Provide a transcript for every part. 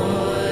Lord.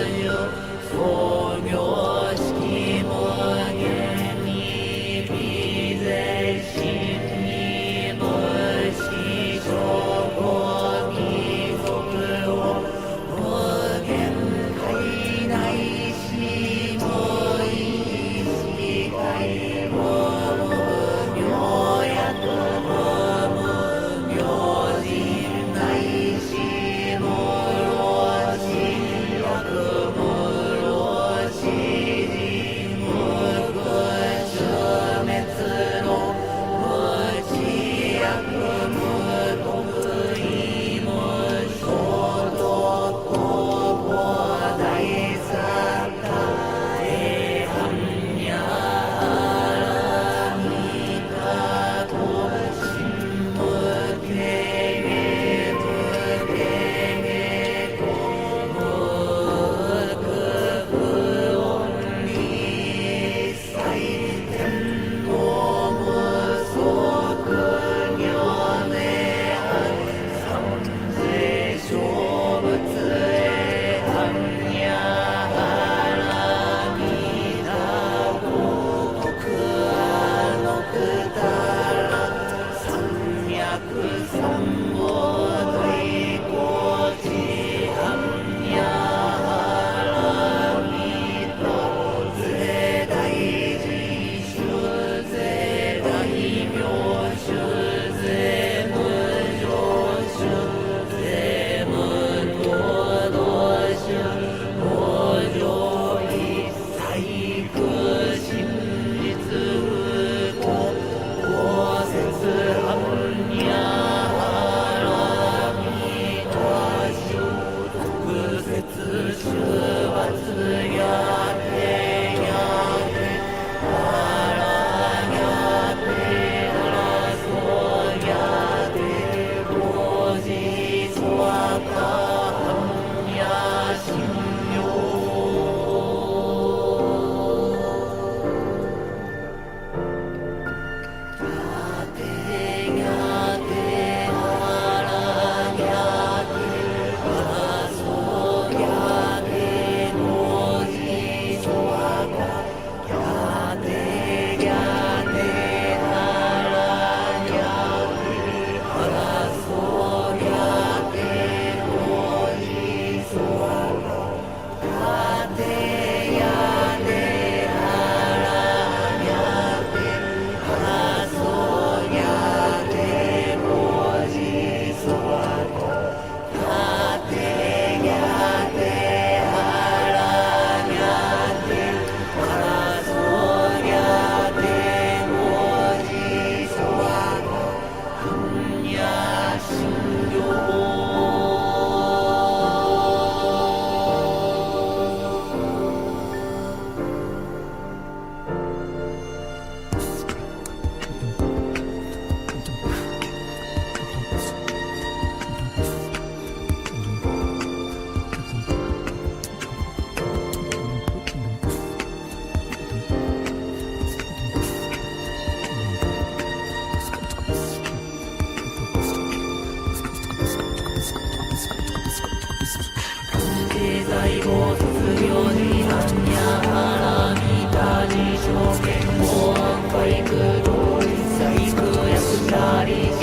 を卒業時半や腹見た自称権法案回復同一細工役者利子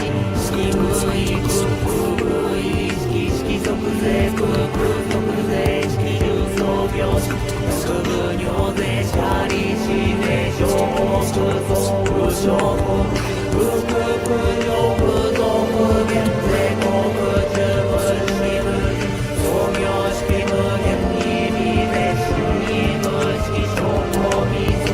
低い空空意識式即税空空即税式重装病死薬部尿税者利子税証拠空想不証拠不空不上不増不減税国中無視無創業式無限意味で真に無式証拠未足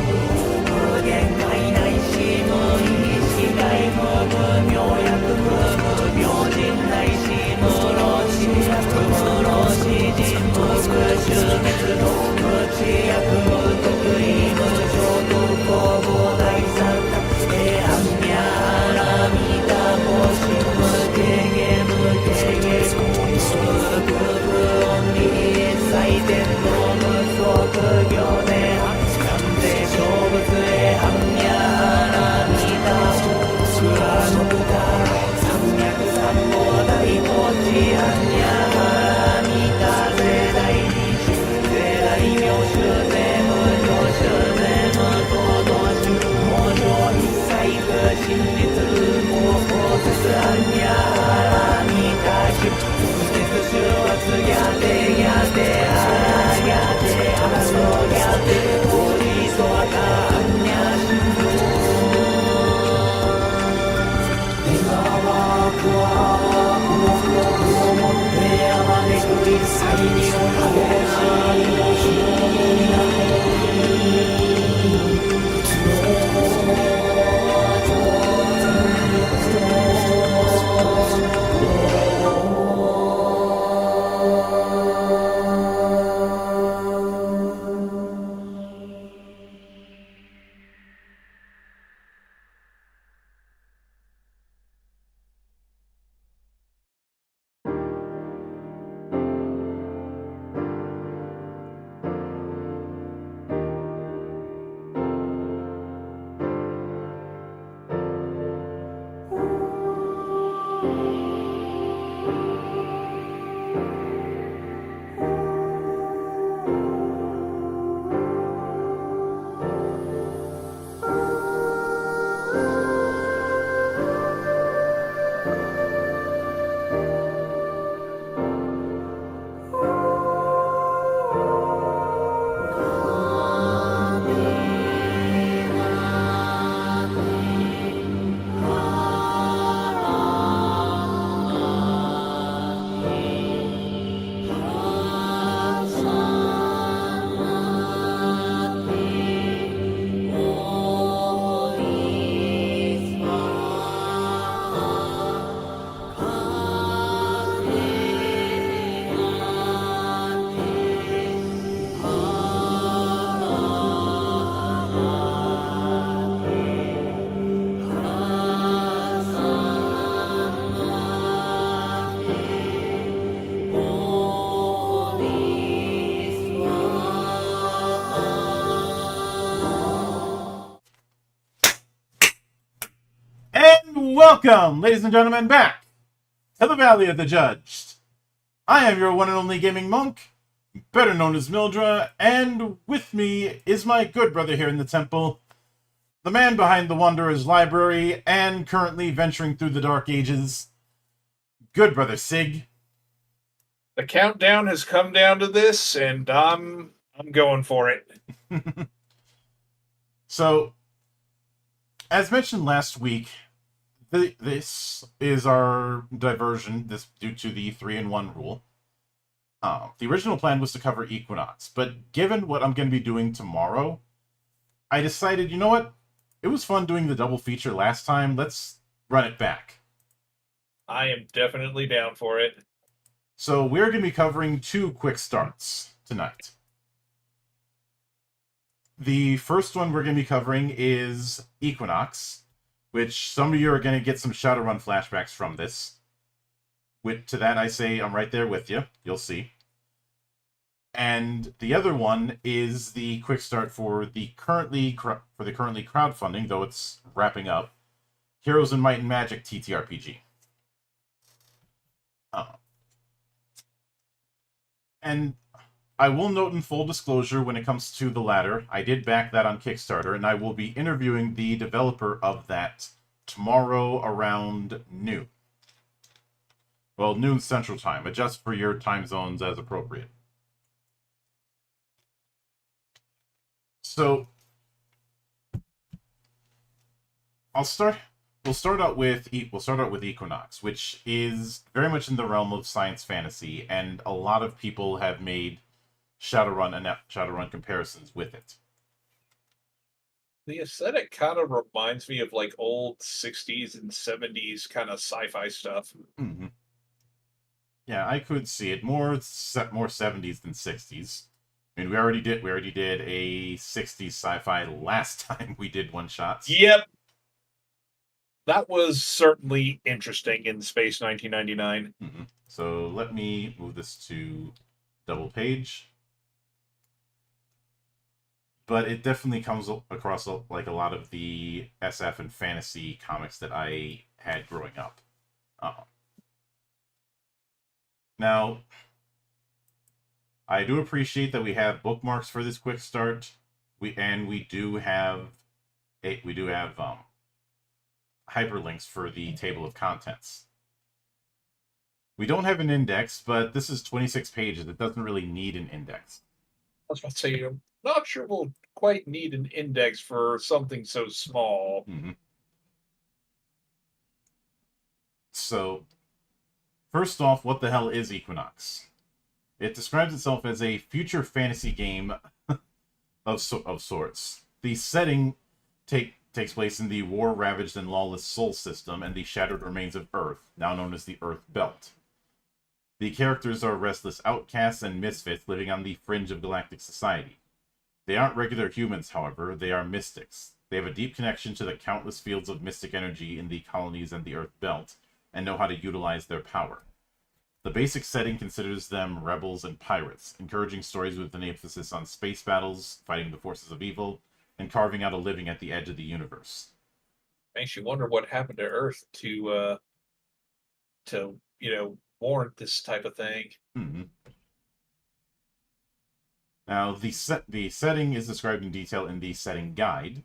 無限界内し無意識外無無明薬無無明人内し無老死薬無老死人無復讐滅度無知薬無得意無常特攻防大三角安ミャラミタポシムテゲムテゲ無空不音理祭天道無即行で完全勝物へハンミャラミタクラノブタ三脈三宝大統治ハンミャラミタ税大理主税大名主税無上主税無東道主無上一切不真実無法説ハンミャラミタ主節主圧やでやであらやであろやでおりそわたハンミャ神願わくはをもってあまねくり祭にを励しWelcome, ladies and gentlemen, back to the Valley of the Judged. I am your one and only gaming monk, better known as Mildra, and with me is my good brother here in the temple, the man behind the Wanderer's Library, and currently venturing through the Dark Ages, good brother Sig. The countdown has come down to this, and I'm going for it. So, as mentioned last week, this is our diversion, this due to the 3-in-1 rule. The original plan was to cover Equinox, but given what I'm going to be doing tomorrow, I decided, you know what? It was fun doing the double feature last time. Let's run it back. I am definitely down for it. So we're going to be covering 2 quick starts tonight. The first one we're going to be covering is Equinox, which some of you are going to get some Shadowrun flashbacks from this. To that I say I'm right there with you. You'll see. And the other one is the quick start for the currently crowdfunding, though it's wrapping up, Heroes in Might and Magic TTRPG. And I will note in full disclosure when it comes to the latter, I did back that on Kickstarter, and I will be interviewing the developer of that tomorrow around noon. Well, noon Central Time. Adjust for your time zones as appropriate. So, We'll start out with Equinox, which is very much in the realm of science fantasy, and a lot of people have made Shadowrun comparisons with it. The aesthetic kind of reminds me of like old 60s and 70s kind of sci-fi stuff. Mm-hmm. Yeah, I could see it more 70s than 60s. I mean, we already did a 60s sci-fi last time we did one shots. Yep. That was certainly interesting in Space 1999. Mm-hmm. So let me move this to double page. But it definitely comes across like a lot of the SF and fantasy comics that I had growing up. Now, I do appreciate that we have bookmarks for this quick start. We do have hyperlinks for the table of contents. We don't have an index, but this is 26 pages. It doesn't really need an index. I was about to say, I'm not sure we'll quite need an index for something so small. Mm-hmm. So, first off, what the hell is Equinox? It describes itself as a future fantasy game of sorts. The setting takes place in the war-ravaged and lawless Sol system and the shattered remains of Earth, now known as the Earth Belt. The characters are restless outcasts and misfits living on the fringe of galactic society. They aren't regular humans, however, they are mystics. They have a deep connection to the countless fields of mystic energy in the colonies and the Earth Belt, and know how to utilize their power. The basic setting considers them rebels and pirates, encouraging stories with an emphasis on space battles, fighting the forces of evil, and carving out a living at the edge of the universe. Makes you wonder what happened to Earth to warrant this type of thing. Mm-hmm. Now, the setting is described in detail in the setting guide,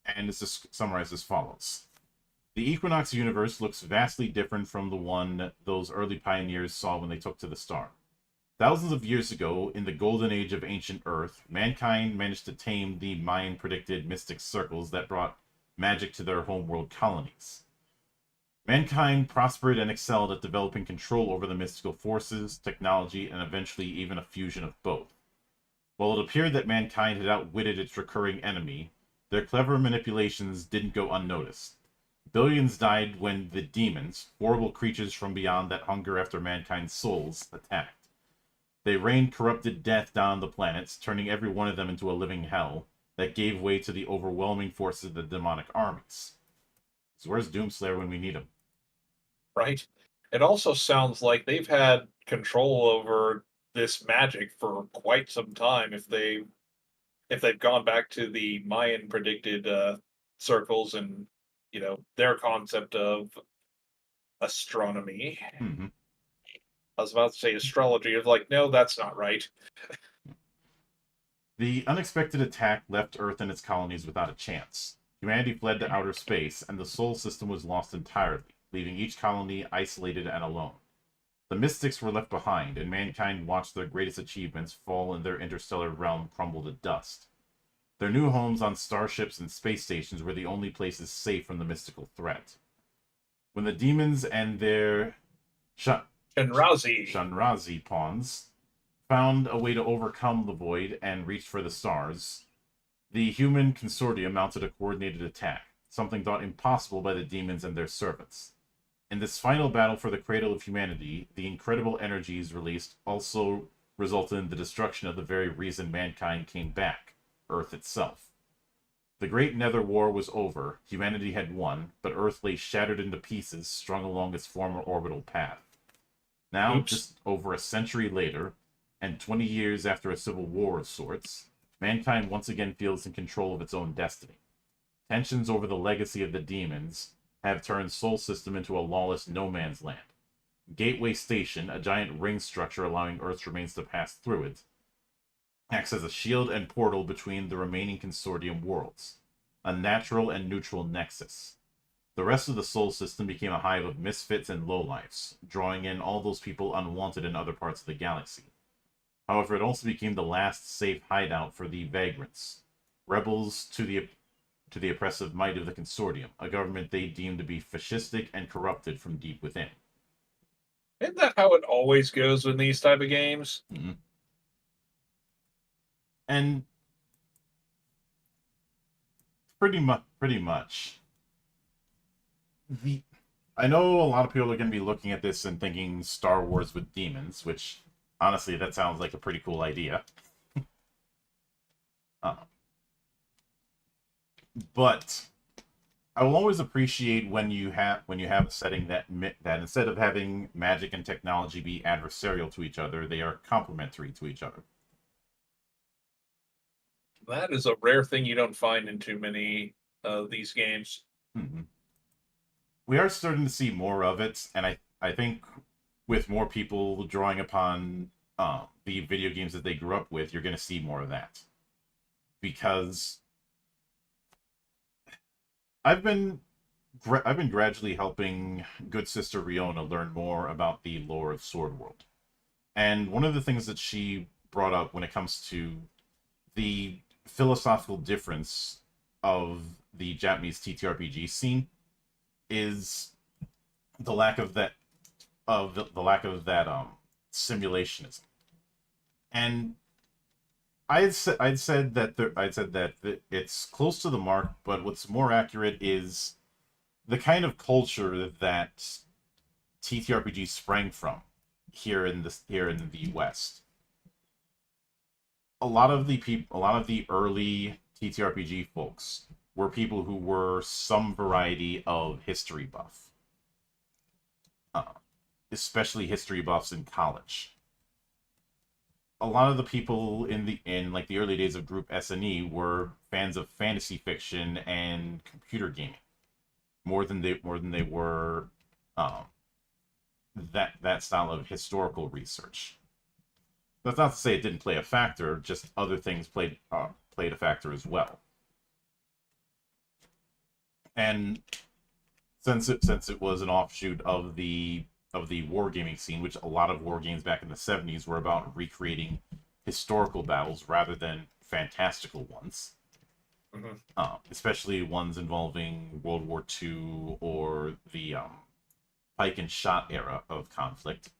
and is summarized as follows. The Equinox universe looks vastly different from the one those early pioneers saw when they took to the star. Thousands of years ago, in the golden age of ancient Earth, mankind managed to tame the Mayan-predicted mystic circles that brought magic to their homeworld colonies. Mankind prospered and excelled at developing control over the mystical forces, technology, and eventually even a fusion of both. While it appeared that mankind had outwitted its recurring enemy, their clever manipulations didn't go unnoticed. Billions died when the demons, horrible creatures from beyond that hunger after mankind's souls, attacked. They rained corrupted death down on the planets, turning every one of them into a living hell that gave way to the overwhelming forces of the demonic armies. So where's Doomslayer when we need him? Right. It also sounds like they've had control over this magic for quite some time if they've gone back to the Mayan predicted circles and their concept of astronomy. Mm-hmm. I was about to say astrology. It's like, no, that's not right. The unexpected attack left Earth and its colonies without a chance. Humanity fled to outer space, and the Sol system was lost entirely, leaving each colony isolated and alone. The mystics were left behind, and mankind watched their greatest achievements fall and their interstellar realm crumble to dust. Their new homes on starships and space stations were the only places safe from the mystical threat. When the demons and their Shanrazi pawns found a way to overcome the void and reached for the stars, the human consortium mounted a coordinated attack, something thought impossible by the demons and their servants. In this final battle for the cradle of humanity, the incredible energies released also resulted in the destruction of the very reason mankind came back, Earth itself. The Great Nether War was over, humanity had won, but Earth lay shattered into pieces strung along its former orbital path. Now, just over a century later, and 20 years after a civil war of sorts, mankind once again feels in control of its own destiny. Tensions over the legacy of the demons have turned Sol System into a lawless no-man's land. Gateway Station, a giant ring structure allowing Earth's remains to pass through it, acts as a shield and portal between the remaining consortium worlds, a natural and neutral nexus. The rest of the Sol system became a hive of misfits and lowlifes, drawing in all those people unwanted in other parts of the galaxy. However, it also became the last safe hideout for the vagrants, rebels to the oppressive might of the consortium, a government they deemed to be fascistic and corrupted from deep within. Isn't that how it always goes in these type of games? Mm-hmm. And pretty much. I know a lot of people are going to be looking at this and thinking Star Wars with demons, which honestly, that sounds like a pretty cool idea. But I will always appreciate when you have a setting that instead of having magic and technology be adversarial to each other, they are complementary to each other. That is a rare thing you don't find in too many of these games. Mm-hmm. We are starting to see more of it, and I think with more people drawing upon the video games that they grew up with, you're going to see more of that. Because I've been gradually helping good sister Riona learn more about the lore of Sword World. And one of the things that she brought up when it comes to the philosophical difference of the Japanese TTRPG scene is the lack of that simulationism. And I'd said that it's close to the mark, but what's more accurate is the kind of culture that TTRPG sprang from here in the West. A lot of the early TTRPG folks were people who were some variety of history buff, especially history buffs in college. A lot of the people in like the early days of Group S&E were fans of fantasy fiction and computer gaming more than they were that style of historical research. That's not to say it didn't play a factor; just other things played a factor as well. And since it was an offshoot of the wargaming scene, which a lot of war games back in the 70s were about recreating historical battles rather than fantastical ones. Mm-hmm. Especially ones involving World War II or the pike and shot era of conflict.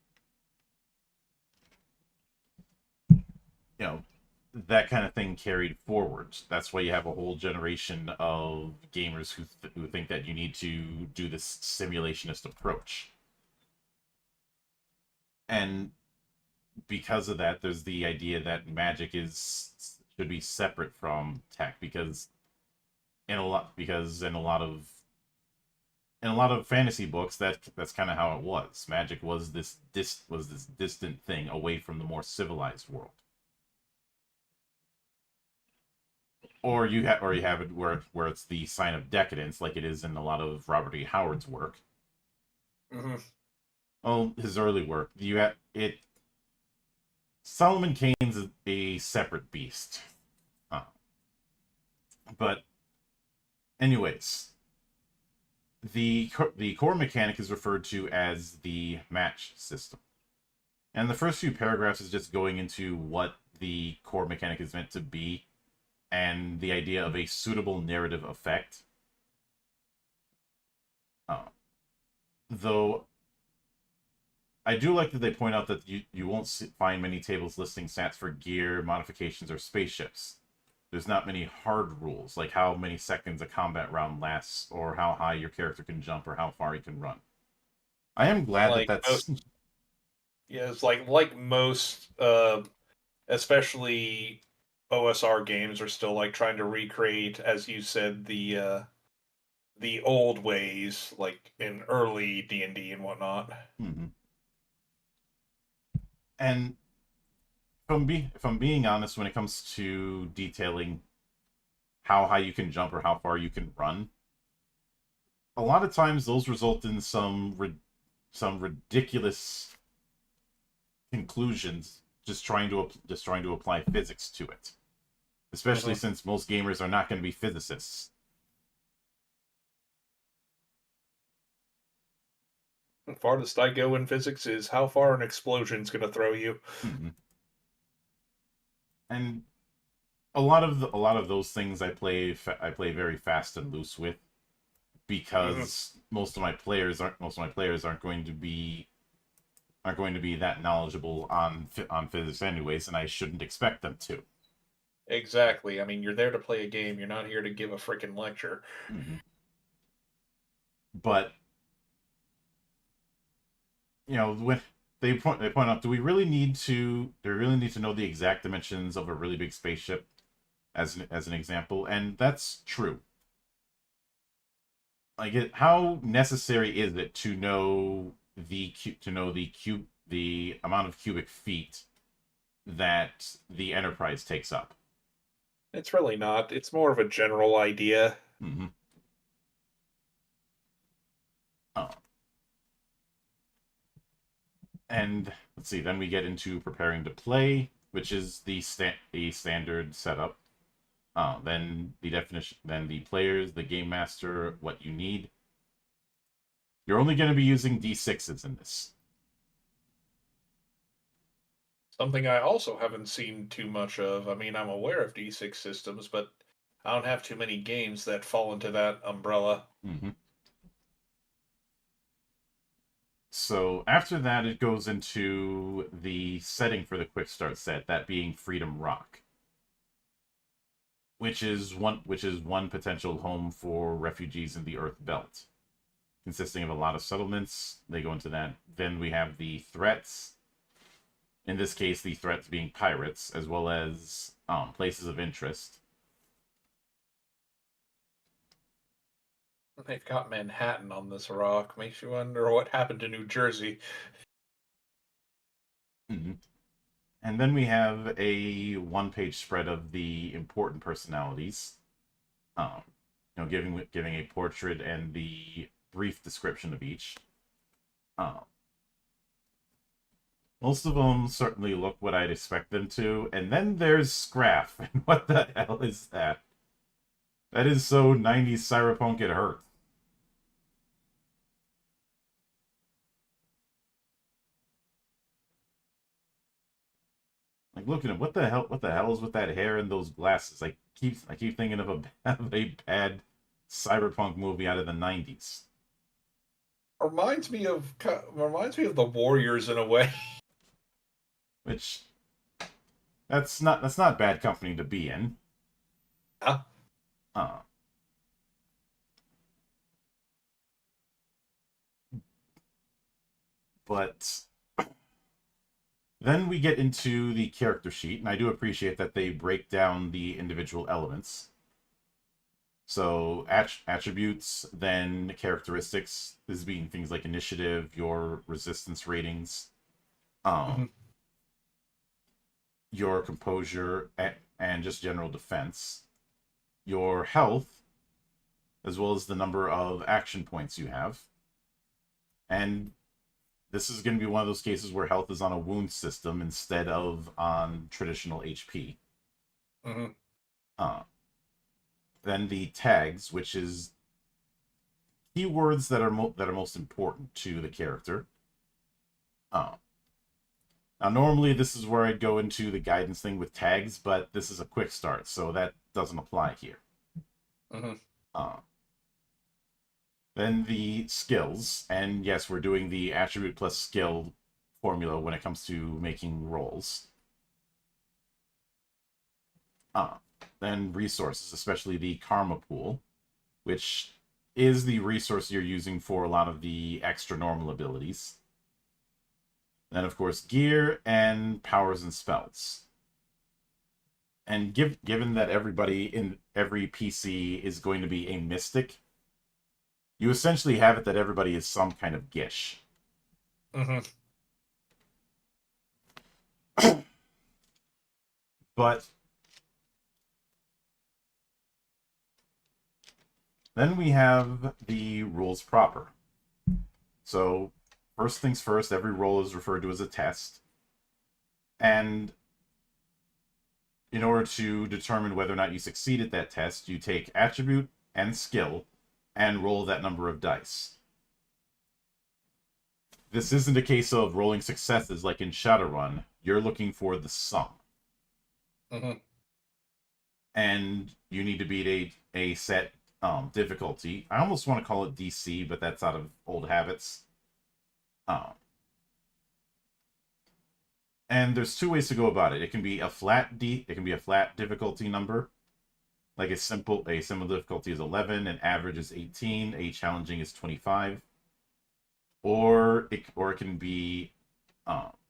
That kind of thing carried forward. That's why you have a whole generation of gamers who think that you need to do this simulationist approach. And because of that, there's the idea that magic should be separate from tech, because in a lot of fantasy books that's kind of how it was. Magic was this distant thing away from the more civilized world. Or you have it where it's the sign of decadence, like it is in a lot of Robert E. Howard's work. Mm-hmm. Well, his early work, Solomon Kane's a separate beast. But, anyways, the core mechanic is referred to as the match system. And the first few paragraphs is just going into what the core mechanic is meant to be, and the idea of a suitable narrative effect. Though I do like that they point out that you won't find many tables listing stats for gear, modifications, or spaceships. There's not many hard rules, like how many seconds a combat round lasts, or how high your character can jump, or how far he can run. I am glad that's... Yeah, it's like most, especially OSR games are still like trying to recreate, as you said, the old ways, like in early D&D and whatnot. Mm-hmm. And if I'm being honest, when it comes to detailing how high you can jump or how far you can run, a lot of times those result in some some ridiculous conclusions just trying to apply physics to it. Especially since most gamers are not going to be physicists. The farthest I go in physics is how far an explosion's going to throw you. Mm-hmm. And a lot of those things I play very fast and loose with, because most of my players aren't going to be that knowledgeable on physics anyways, and I shouldn't expect them to. Exactly. I mean, you're there to play a game. You're not here to give a freaking lecture. Mm-hmm. But when they point out, do we really need to know the exact dimensions of a really big spaceship as an example? And that's true. Like, how necessary is it to know the amount of cubic feet that the Enterprise takes up? It's really not. It's more of a general idea. Mm-hmm. Oh. And let's see, then we get into preparing to play, which is the standard setup. Then the definition, then the players, the game master, what you need. You're only going to be using D6s in this. Something I also haven't seen too much of. I mean, I'm aware of D6 systems, but I don't have too many games that fall into that umbrella. Mm-hmm. So after that, it goes into the setting for the Quickstart set, that being Freedom Rock, which is one potential home for refugees in the Earth Belt, consisting of a lot of settlements. They go into that. Then we have the threats. In this case, the threats being pirates, as well as places of interest. They've got Manhattan on this rock. Makes you wonder what happened to New Jersey. Mm-hmm. And then we have a one-page spread of the important personalities. Giving a portrait and the brief description of each. Most of them certainly look what I'd expect them to. And then there's Scraff. And what the hell is that? That is so 90s cyberpunk it hurts. Like, look at him. What the hell is with that hair and those glasses? I keep thinking of a bad cyberpunk movie out of the 90s. Reminds me of the Warriors in a way. Which that's not bad company to be in. Huh? But then we get into the character sheet, and I do appreciate that they break down the individual elements. So attributes, then characteristics. This being things like initiative, your resistance ratings, your composure, and just general defense, your health, as well as the number of action points you have. And this is going to be one of those cases where health is on a wound system instead of on traditional HP. Then the tags, which is keywords that are most important to the character. Now, normally this is where I'd go into the guidance thing with tags, but this is a quick start, so that doesn't apply here. Then the skills, and yes, we're doing the attribute plus skill formula when it comes to making rolls. Then resources, especially the karma pool, which is the resource you're using for a lot of the extra normal abilities. Then, of course, gear and powers and spells. And given that everybody in every PC is going to be a mystic, you essentially have it that everybody is some kind of Gish. But then we have the rules proper. So first things first, every roll is referred to as a test. And in order to determine whether or not you succeed at that test, you take attribute and skill and roll that number of dice. This isn't a case of rolling successes like in Shadowrun. You're looking for the sum. Mm-hmm. And you need to beat a set difficulty. I almost want to call it DC, but that's out of old habits. And there's two ways to go about it. It can be a flat difficulty number. Like a simple difficulty is 11, an average is 18, a challenging is 25. Or it can be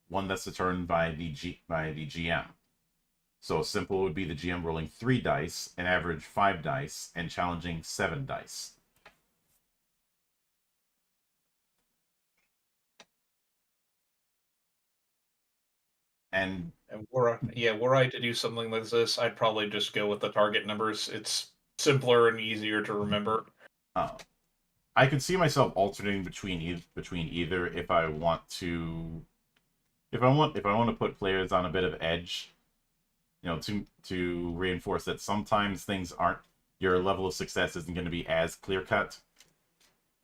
one that's determined by the GM. So simple would be the GM rolling 3 dice, an average 5 dice, and challenging 7 dice. And were I to do something like this, I'd probably just go with the target numbers. It's simpler and easier to remember. I could see myself alternating between either if I want to put players on a bit of edge, to reinforce that sometimes things aren't, your level of success isn't going to be as clear cut.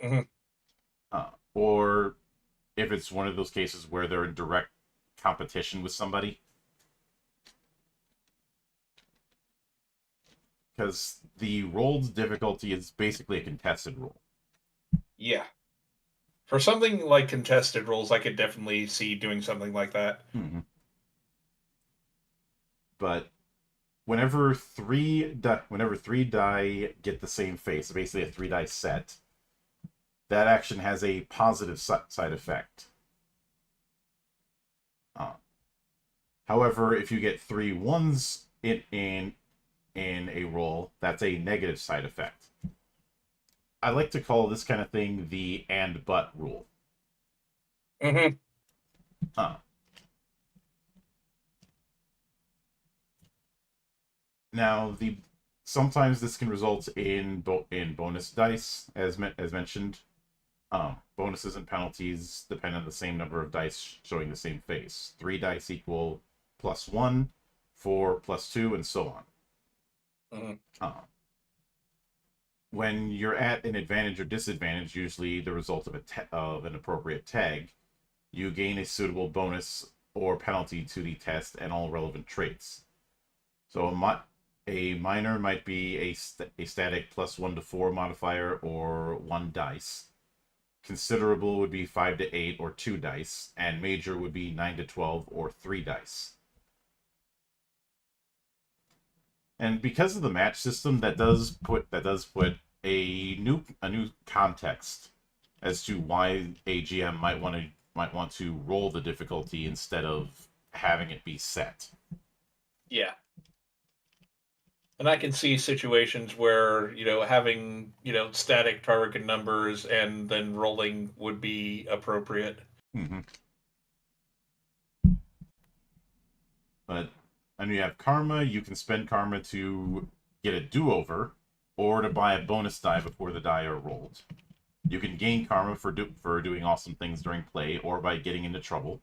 Mm-hmm. Or if it's one of those cases where they're in direct competition with somebody. Because the rolled difficulty is basically a contested roll. Yeah. For something like contested rolls, I could definitely see doing something like that. Mm-hmm. But whenever three die get the same face, so basically a 3 die set, that action has a positive side effect. However, if you get 3 ones in a roll, that's a negative side effect. I like to call this kind of thing the and but rule. Mm-hmm. Now, sometimes this can result in bonus dice, as mentioned. Bonuses and penalties depend on the same number of dice showing the same face. 3 dice equal +1, 4 +2, and so on. Mm-hmm. When you're at an advantage or disadvantage, usually the result of an appropriate tag, you gain a suitable bonus or penalty to the test and all relevant traits. So a minor might be a static +1 to 4 modifier or 1 dice. Considerable would be 5 to 8 or 2 dice, and major would be 9 to 12 or 3 dice. And because of the match system, that does put a new context as to why a GM might want to roll the difficulty instead of having it be set. Yeah. And I can see situations where, having, static target numbers and then rolling would be appropriate. Mm-hmm. But when you have karma, you can spend karma to get a do-over or to buy a bonus die before the die are rolled. You can gain karma for doing awesome things during play or by getting into trouble.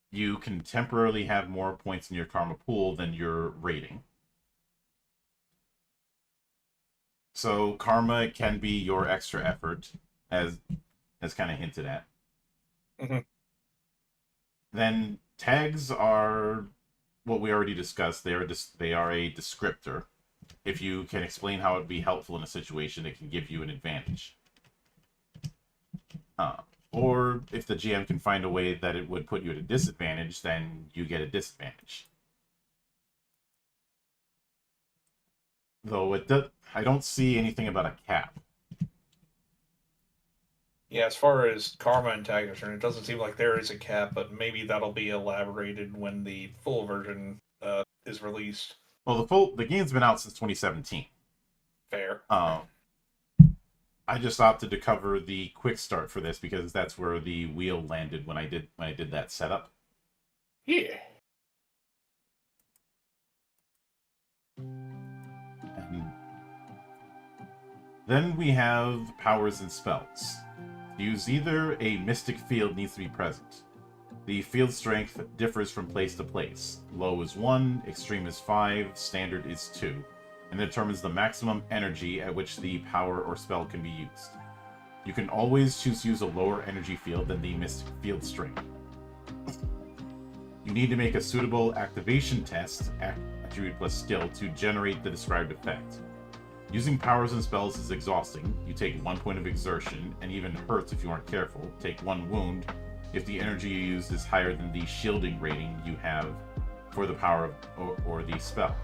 You can temporarily have more points in your karma pool than your rating. So karma can be your extra effort, as kind of hinted at. Mm-hmm. Then tags are what we already discussed. They are a descriptor. If you can explain how it would be helpful in a situation, it can give you an advantage. Or if the GM can find a way that it would put you at a disadvantage, then you get a disadvantage. Though I don't see anything about a cap. Yeah, as far as karma and tag are concerned, it doesn't seem like there is a cap, but maybe that'll be elaborated when the full version is released. Well, the game's been out since 2017. Fair. I just opted to cover the Quickstart for this because that's where the wheel landed when I did that setup. Yeah. And then we have powers and spells. To use either, a mystic field needs to be present. The field strength differs from place to place. Low is 1, extreme is 5, standard is 2, and determines the maximum energy at which the power or spell can be used. You can always choose to use a lower energy field than the mystic field strength. You need to make a suitable activation test, attribute plus skill, to generate the described effect. Using powers and spells is exhausting. You take 1 point of exertion, and even hurts if you aren't careful. Take 1 wound if the energy you use is higher than the shielding rating you have for the power or the spell.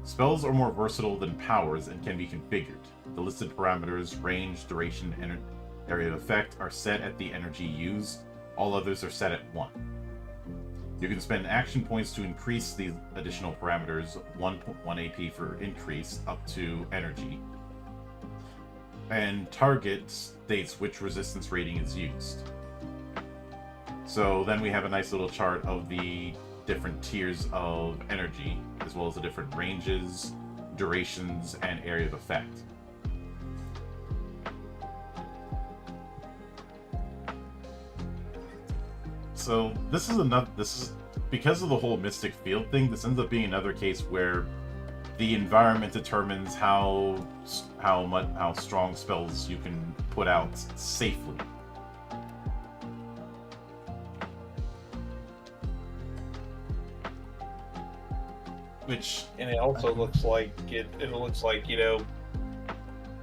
Spells are more versatile than powers and can be configured. The listed parameters, range, duration, and area of effect, are set at the energy used. All others are set at 1. You can spend action points to increase the additional parameters, 1 AP for increase up to energy. And target states which resistance rating is used. So then we have a nice little chart of the different tiers of energy, as well as the different ranges, durations, and area of effect. So this is because of the whole mystic field thing. This ends up being another case where the environment determines how strong spells you can put out safely. And it also looks like it looks like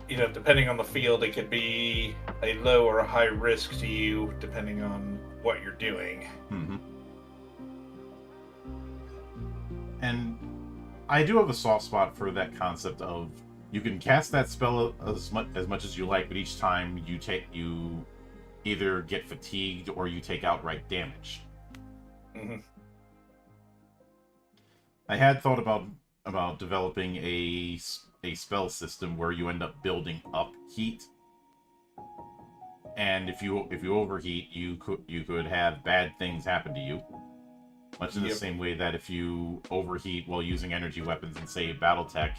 depending on the field, it could be a low or a high risk to you depending on what you're doing. Mm-hmm. And I do have a soft spot for that concept of you can cast that spell as much as you like, but each time you either get fatigued or you take outright damage. Mm-hmm. I had thought about developing a spell system where you end up building up heat, and if you overheat, you could have bad things happen to you. Much in the same way that if you overheat while using energy weapons in, say, BattleTech,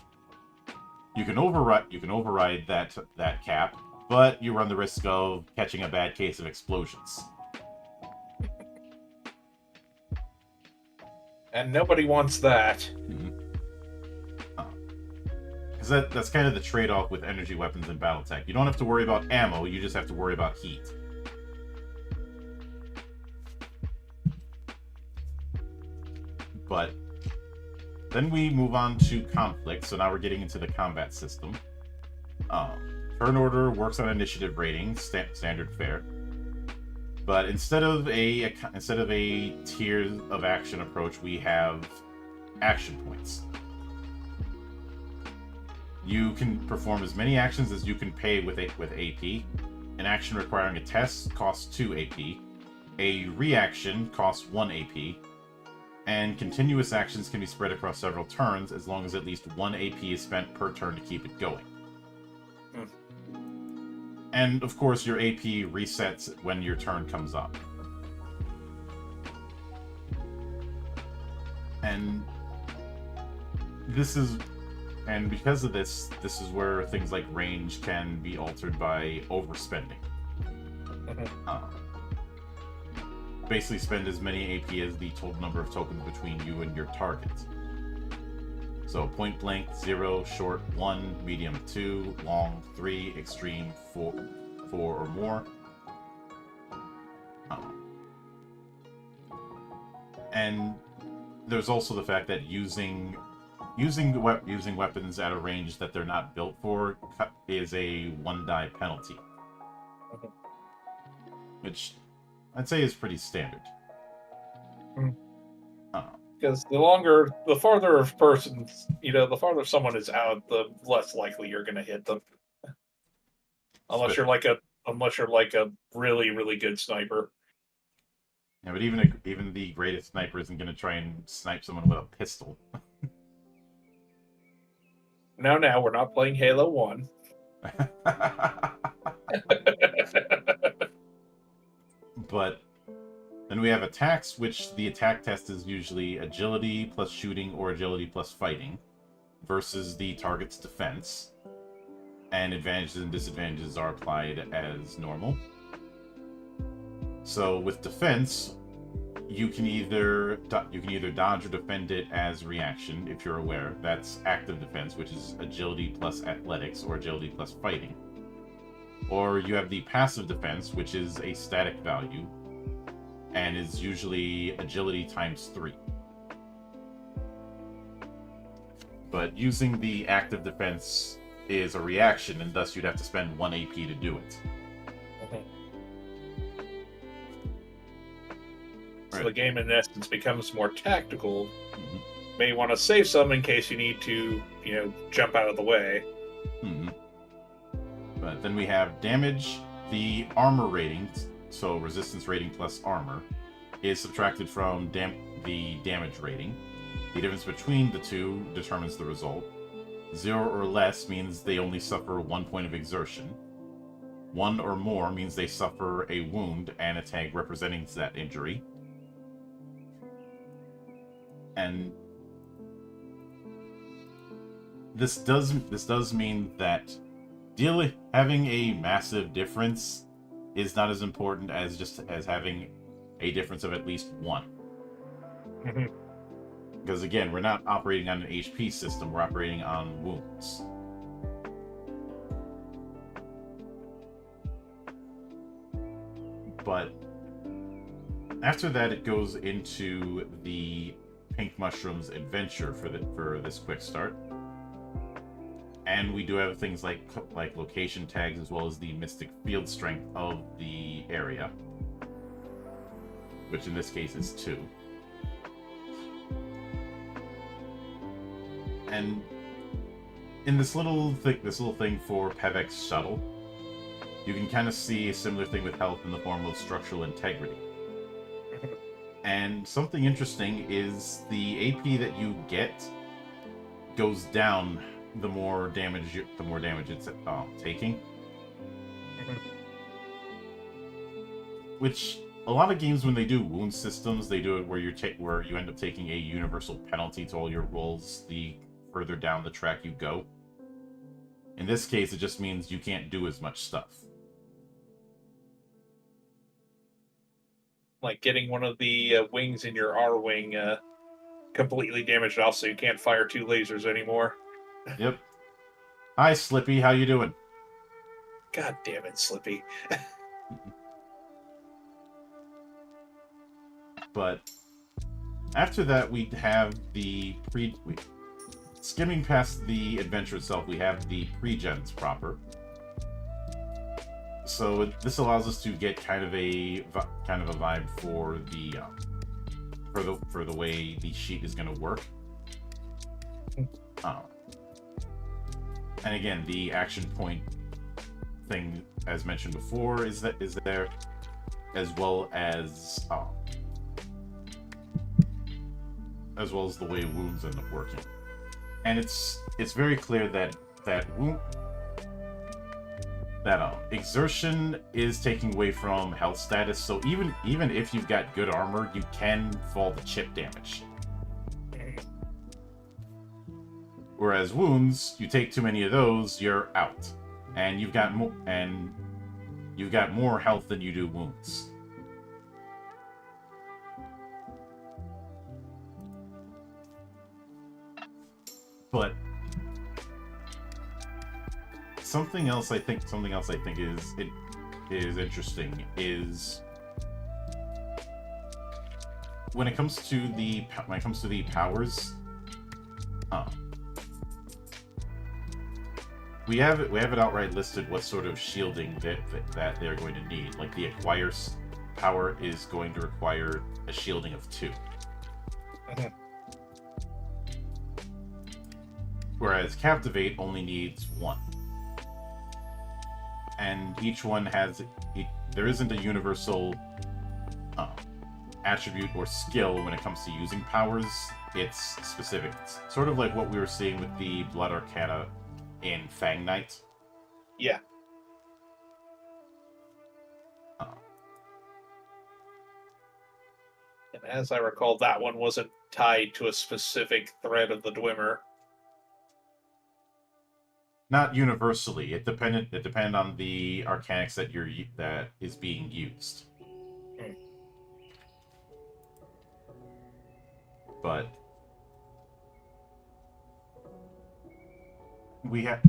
you can override that cap, but you run the risk of catching a bad case of explosions. And nobody wants that. Because that's kind of the trade-off with energy weapons in BattleTech. You don't have to worry about ammo, you just have to worry about heat. But then we move on to conflict, so now we're getting into the combat system. Turn order works on initiative rating, standard fare. But instead of a tier of action approach, we have action points. You can perform as many actions as you can pay with AP. An action requiring a test costs 2 AP. A reaction costs 1 AP. And continuous actions can be spread across several turns as long as at least 1 AP is spent per turn to keep it going. And of course, your AP resets when your turn comes up. And because of this is where things like range can be altered by overspending. Basically spend as many AP as the total number of tokens between you and your target. So point blank 0, short 1, medium 2, long 3, extreme 4 or more. And there's also the fact that using weapons at a range that they're not built for is a 1-die penalty, which I'd say is pretty standard. Because the farther someone is out, the less likely you're going to hit them. Unless you're like a really, really good sniper. Yeah, but even the greatest sniper isn't going to try and snipe someone with a pistol. Now we're not playing Halo 1. But then we have attacks, which the attack test is usually agility plus shooting or agility plus fighting versus the target's defense. and advantages and disadvantages are applied as normal. So with defense, you can either dodge or defend it as reaction if you're aware. That's active defense, which is agility plus athletics or agility plus fighting. Or you have the passive defense, which is a static value and is usually agility times 3. But using the active defense is a reaction, and thus you'd have to spend 1 AP to do it. So the game, in essence, becomes more tactical. Mm-hmm. May want to save some in case you need to, jump out of the way. Mm-hmm. But then we have damage. The armor rating, so resistance rating plus armor, is subtracted from the damage rating. The difference between the two determines the result. 0 or less means they only suffer 1 point of exertion. 1 or more means they suffer a wound and a tag representing that injury. And this does mean that having a massive difference is not as important as having a difference of at least 1. Mm-hmm. Because again, we're not operating on an HP system, we're operating on wounds. But after that, it goes into the Pink Mushroom's adventure for this quick start. And we do have things like location tags, as well as the mystic field strength of the area, which in this case is 2. And in this little thing for Pevek's shuttle, you can kind of see a similar thing with health in the form of structural integrity. And something interesting is the AP that you get goes down the more damage it's taking. Which a lot of games, when they do wound systems, they do it where you end up taking a universal penalty to all your rolls the further down the track you go. In this case, it just means you can't do as much stuff. Like getting one of the wings in your R-wing completely damaged off, so you can't fire 2 lasers anymore. Yep. Hi, Slippy. How you doing? God damn it, Slippy. But after that, we have skimming past the adventure itself, we have the pre-gens proper. So this allows us to get kind of a vibe for the way the sheet is going to work. And again, the action point thing, as mentioned before, is there, as well as the way wounds end up working. And it's very clear that exertion is taking away from health status. So even if you've got good armor, you can fall to chip damage. Whereas wounds, you take too many of those, you're out, and you've got more health than you do wounds. But something else I think is interesting is when it comes to the powers. We have it outright listed what sort of shielding that they're going to need. Like the Acquire power is going to require a shielding of 2. Mm-hmm. Whereas Captivate only needs 1. And each one there isn't a universal attribute or skill when it comes to using powers. It's specific. It's sort of like what we were seeing with the Blood Arcana in Fang Knight. Yeah. And as I recall, that one wasn't tied to a specific thread of the Dwemer. Not universally. It depended on the arcanics that is being used. Hmm. But we have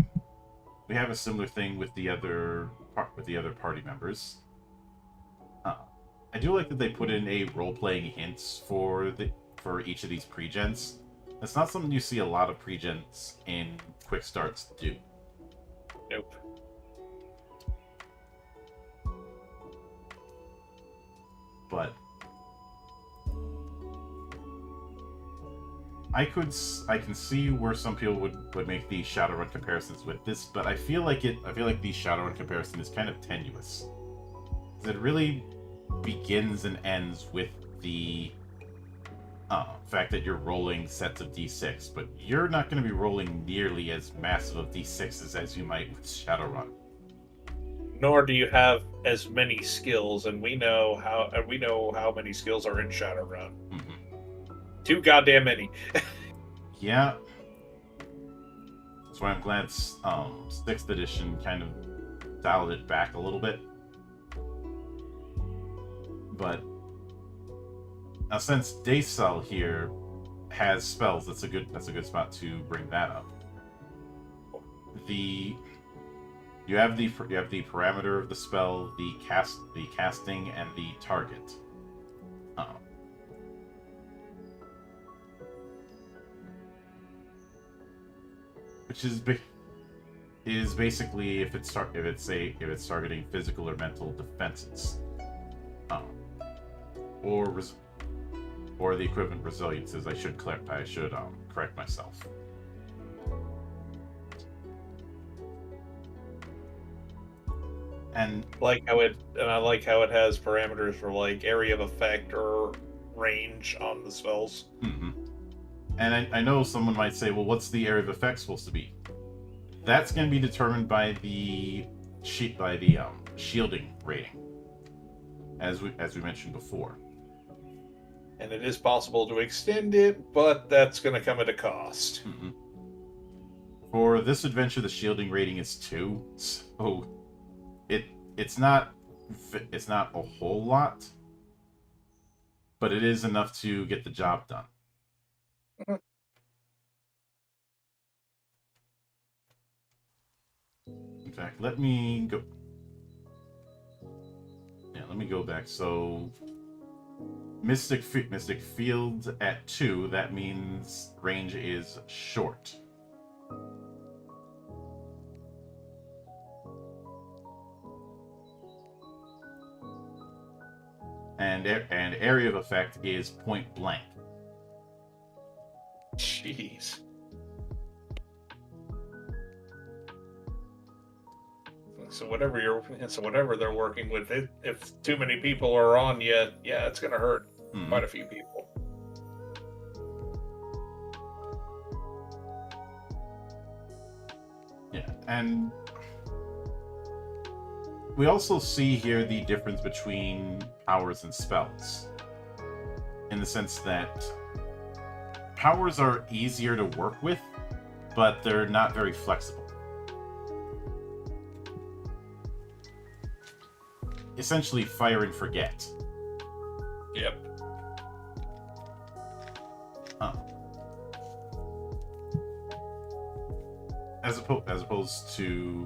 a similar thing with the other party members. I do like that they put in a role-playing hints for each of these pre-gens. That's not something you see a lot of pre-gens in quick starts do. Nope. But I can see where some people would make these Shadowrun comparisons with this, but I feel like the Shadowrun comparison is kind of tenuous. Because it really begins and ends with the fact that you're rolling sets of d6, but you're not going to be rolling nearly as massive of d6s as you might with Shadowrun. Nor do you have as many skills, and we know how many skills are in Shadowrun. Mm-hmm. Too goddamn many. Yeah. That's why I'm glad 6th edition kind of dialed it back a little bit. But now, since Daysel here has spells, that's a good spot to bring that up. You have the parameter of the spell, the casting, and the target. Which is basically if it's targeting physical or mental defenses, or the equivalent resiliences. I should correct myself. And I like how it has parameters for like area of effect or range on the spells. Mm-hmm. And I know someone might say, well, what's the area of effect supposed to be? That's going to be determined by the shielding rating, as we mentioned before. And it is possible to extend it, but that's going to come at a cost. Mm-hmm. For this adventure, the shielding rating is 2, so it's not a whole lot, but it is enough to get the job done. Mm-hmm. In fact, let me go. Yeah, let me go back. So, Mystic Field at 2. That means range is short. And area of effect is point blank. Jeez. So whatever they're working with, if too many people are on you, yeah, it's gonna hurt quite a few people. Yeah, and we also see here the difference between powers and spells, in the sense that powers are easier to work with, but they're not very flexible. Essentially, fire and forget. Yep. As opposed to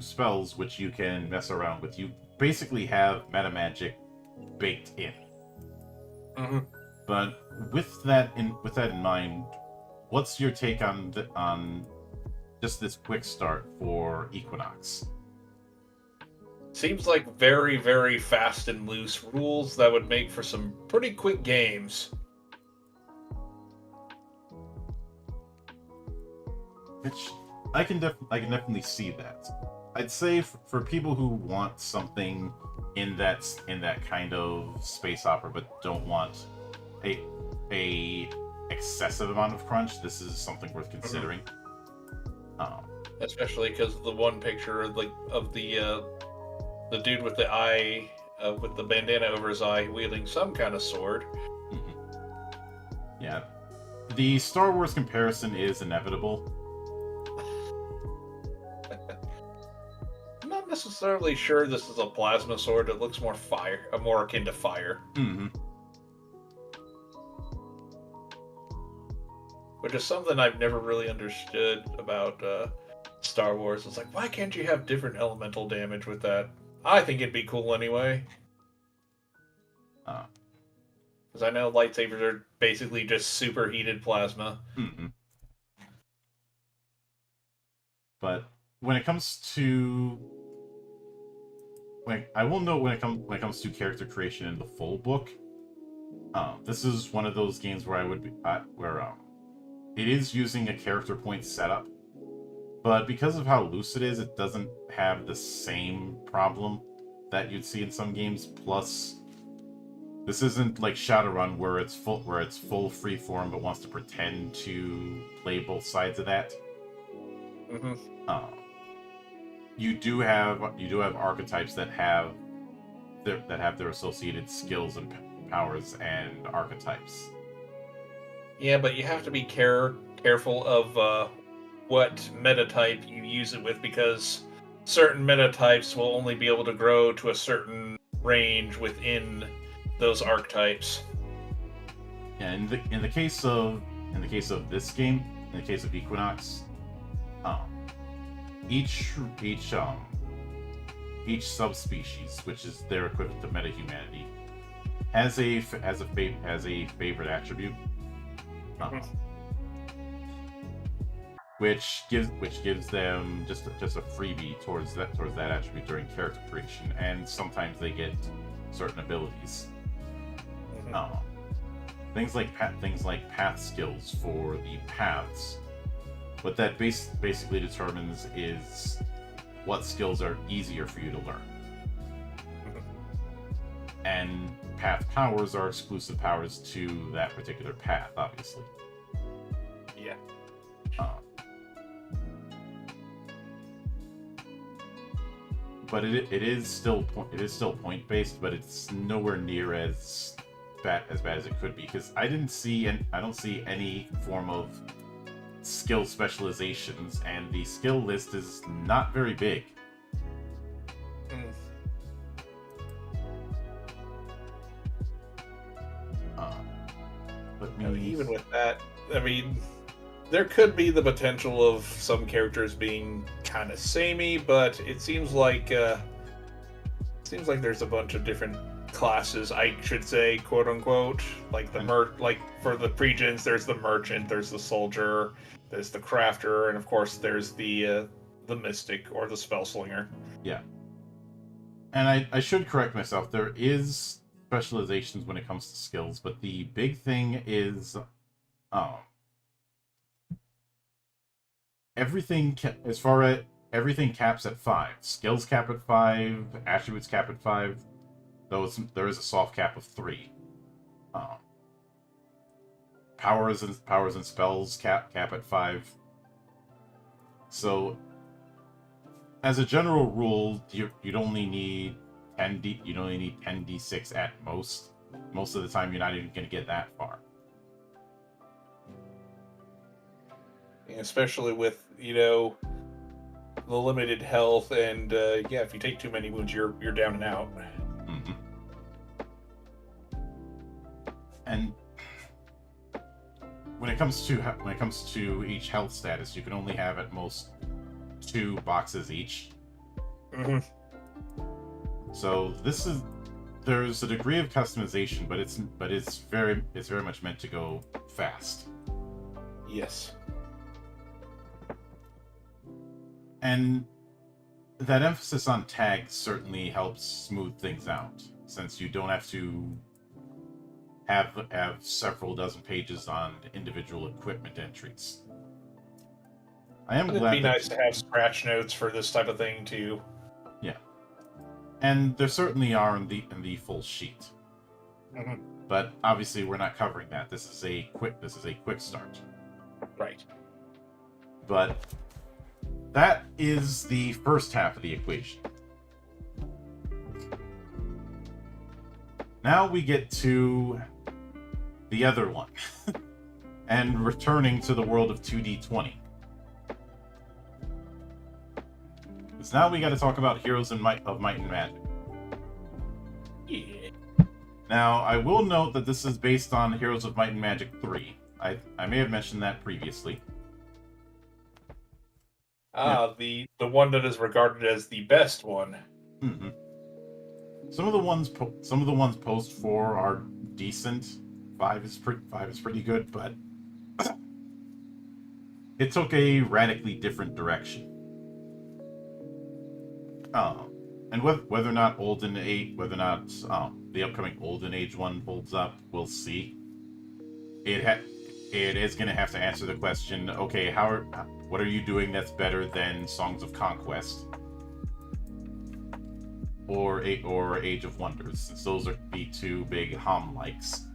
spells, which you can mess around with. You basically have meta magic baked in. Mm-hmm. But with that in mind, what's your take on just this quick start for Equinox? Seems like very, very fast and loose rules that would make for some pretty quick games. Which I can definitely see that. I'd say for people who want something in that kind of space opera but don't want a excessive amount of crunch, this is something worth considering. Especially because the one picture of the dude with the eye, with the bandana over his eye, wielding some kind of sword. Mm-hmm. Yeah, The Star Wars comparison is inevitable. I'm not necessarily sure this is a plasma sword. It looks more more akin to fire. Mm-hmm. Which is something I've never really understood about Star Wars. It's like, why can't you have different elemental damage with that? I think it'd be cool anyway. Because I know lightsabers are basically just superheated plasma. Mm-hmm. But when it comes to, I will note when it comes to character creation in the full book, this is one of those games where I would be it is using a character point setup, but because of how loose it is, it doesn't have the same problem that you'd see in some games. Plus, this isn't like Shadowrun where it's full freeform but wants to pretend to play both sides of that. Mm-hmm. You do have archetypes that have their associated skills and powers and archetypes. Yeah, but you have to be careful of what meta type you use it with, because certain meta types will only be able to grow to a certain range within those archetypes. Yeah, in the case of this game, in the case of Equinox, each subspecies, which is their equivalent to meta-humanity, has a favorite attribute, which gives them just a freebie towards that attribute during character creation, and sometimes they get certain abilities. Things like path skills for the paths. What that basically determines is what skills are easier for you to learn. And path powers are exclusive powers to that particular path, obviously. Yeah. But it is still point based, but it's nowhere near as bad as it could be, because I don't see any form of skill specializations, and the skill list is not very big. Even with that, I mean, there could be the potential of some characters being kind of samey, but it seems like there's a bunch of different classes, I should say, quote unquote. Like like for the pre-gens, there's the merchant, there's the soldier, there's the crafter, and of course there's the mystic or the spellslinger. Yeah. And I should correct myself. There is specializations when it comes to skills, but the big thing is everything caps at 5. Skills cap at 5, attributes cap at 5. Though there is a soft cap of 3. Powers and spells cap at 5. So, as a general rule, you'd only need 10d6 at most. Most of the time, you're not even going to get that far. Especially with, the limited health, and if you take too many wounds, you're down and out. Mm-hmm. And when it comes to each health status, you can only have at most 2 boxes each. Mm-hmm. So there's a degree of customization, but it's very much meant to go fast. Yes. And that emphasis on tags certainly helps smooth things out, since you don't have to have several dozen pages on individual equipment entries. It'd be nice to have scratch notes for this type of thing too. Yeah, and there certainly are in the full sheet. Mm-hmm. But obviously, we're not covering that. This is a quick start. Right. But that is the first half of the equation. Now we get to the other one. and returning to the world of 2D20. Because now we got to talk about Heroes of Might and Magic. Yeah. Now, I will note that this is based on Heroes of Might and Magic 3. I may have mentioned that previously. The one that is regarded as the best one. Mm-hmm. Some of the ones post 4 are decent. 5 is pretty good, but it took a radically different direction. And whether or not the upcoming Olden Age one holds up, we'll see. It is going to have to answer the question, okay, what are you doing that's better than Songs of Conquest or Age of Wonders, since those are the two big likes.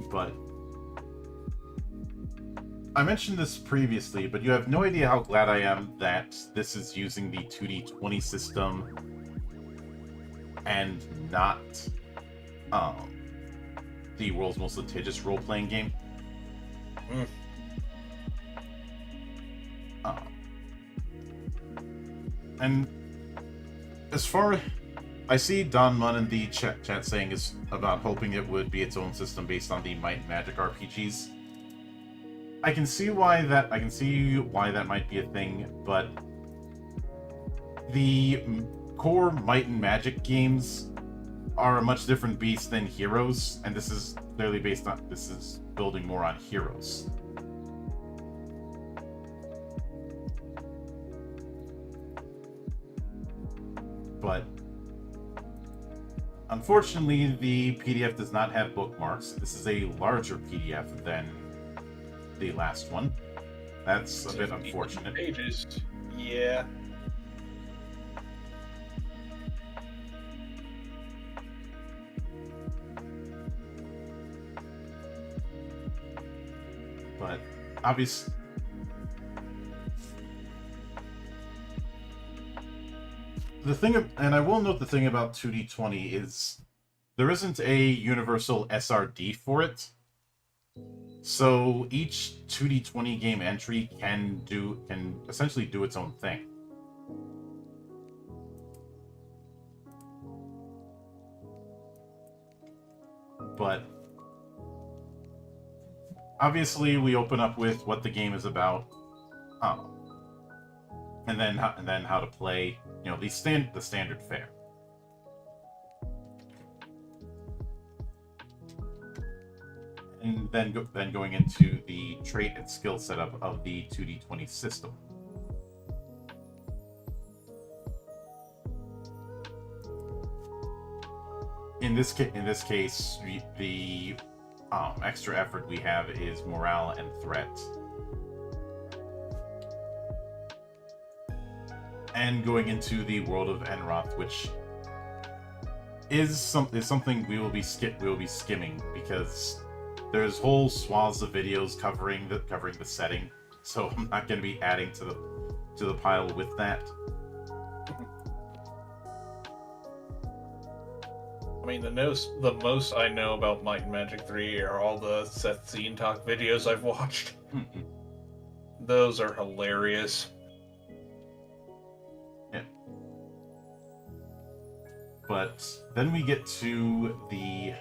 But I mentioned this previously, but you have no idea how glad I am that this is using the 2D20 system and not the world's most litigious role-playing game. And as far I see Don Munn in the chat saying is about hoping it would be its own system based on the Might and Magic RPGs. I can see why that might be a thing, but the core Might and Magic games are a much different beast than Heroes, and this is building more on Heroes. But unfortunately, the PDF does not have bookmarks. This is a larger PDF than the last one. That's a bit unfortunate. Pages. Yeah. But obviously, and I will note the thing about 2D20 is there isn't a universal SRD for it. So each 2D20 game entry can essentially do its own thing. But obviously we open up with what the game is about, and then how to play, the standard fare. And then going into the trait and skill setup of the 2D20 system. In this case, the extra effort we have is morale and threat. And going into the world of Enroth, which is something we will be skimming, because there's whole swaths of videos covering the setting, so I'm not going to be adding to the pile with that. I mean, the most I know about Might and Magic 3 are all the Seth Zine Talk videos I've watched. Those are hilarious. Yeah. But then we get to the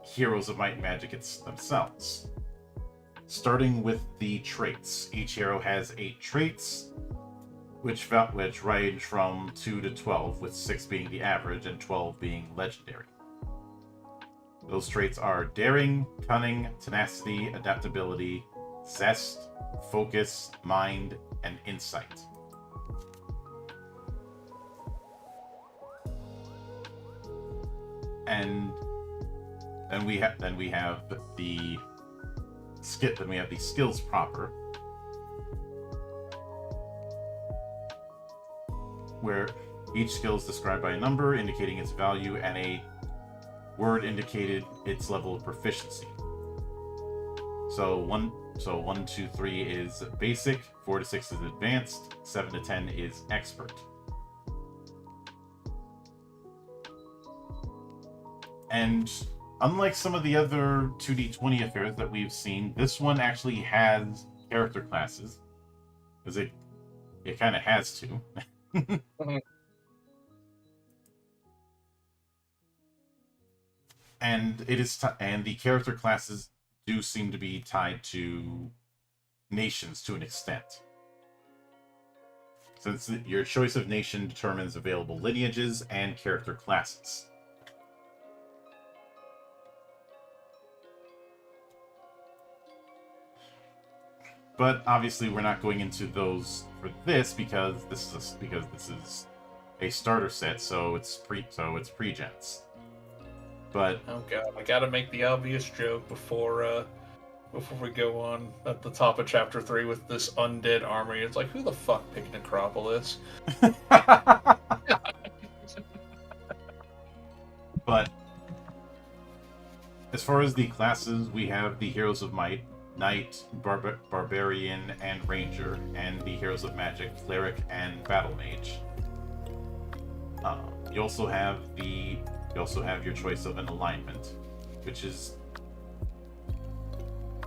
Heroes of Might and Magic themselves. Starting with the traits. Each hero has 8 traits, which range from 2 to 12, with 6 being the average and 12 being legendary. Those traits are Daring, Cunning, Tenacity, Adaptability, Zest, Focus, Mind, and Insight. And then we have the skills proper, where each skill is described by a number indicating its value and a word indicated its level of proficiency. So 1 to 3 is basic, 4 to 6 is advanced, 7 to 10 is expert. And unlike some of the other 2D20 affairs that we've seen, this one actually has character classes. Because it kind of has to. Mhm. And it is and the character classes do seem to be tied to nations to an extent. Since your choice of nation determines available lineages and character classes. But obviously, we're not going into those for this because this is a starter set, so it's pre-gens. But Oh god, I gotta make the obvious joke before we go on at the top of chapter 3 with this undead army. It's like, who the fuck picked Necropolis? But as far as the classes, we have the Heroes of Might, Knight, Barbarian, and Ranger, and the Heroes of Magic, Cleric, and Battle Mage. You also have your choice of an alignment, which is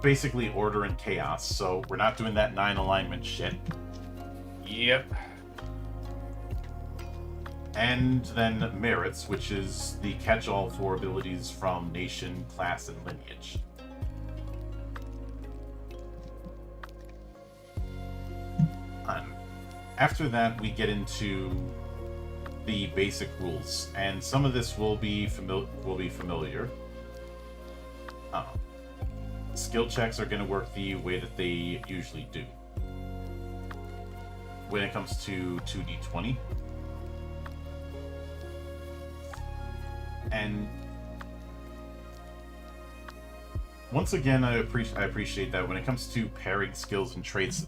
basically order and chaos. So we're not doing that 9 alignment shit. Yep. And then merits, which is the catch-all for abilities from nation, class, and lineage. After that, we get into the basic rules, and some of this will be familiar. Skill checks are going to work the way that they usually do. When it comes to 2d20, and once again, I appreciate that when it comes to pairing skills and traits,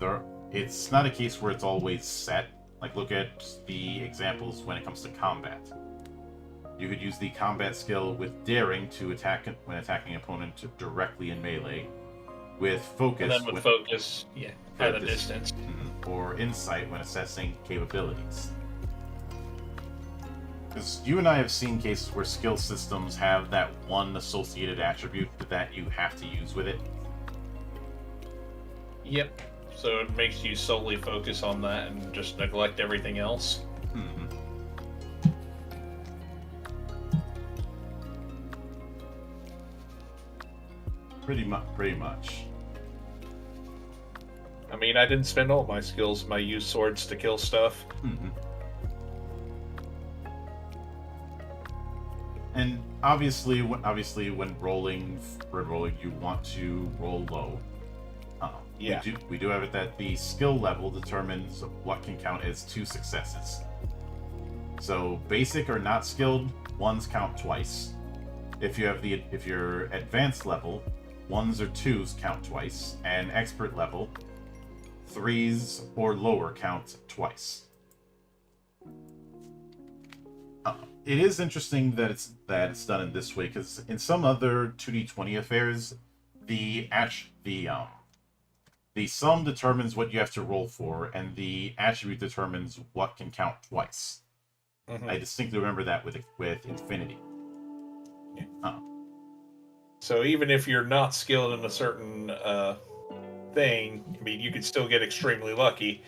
it's not a case where it's always set. Like, look at the examples when it comes to combat. You could use the combat skill with daring to attack when attacking an opponent directly in melee, with focus, And then with focus, yeah, at a distance. or insight when assessing capabilities. Because you and I have seen cases where skill systems have that one associated attribute that you have to use with it. Yep. So it makes you solely focus on that and just neglect everything else. Mm-hmm. Pretty much. I mean, I didn't spend all my skills. I used swords to kill stuff. Mm-hmm. And obviously, when rolling, you want to roll low. Yeah. We do have it that the skill level determines what can count as 2 successes. So basic or not skilled, 1s count twice. If you're advanced level, 1s or 2s count twice, and expert level, 3s or lower count twice. It is interesting that it's done in this way, because in some other 2d20 affairs, the sum determines what you have to roll for, and the attribute determines what can count twice. Mm-hmm. I distinctly remember that with Infinity. Yeah. So even if you're not skilled in a certain thing, I mean, you could still get extremely lucky.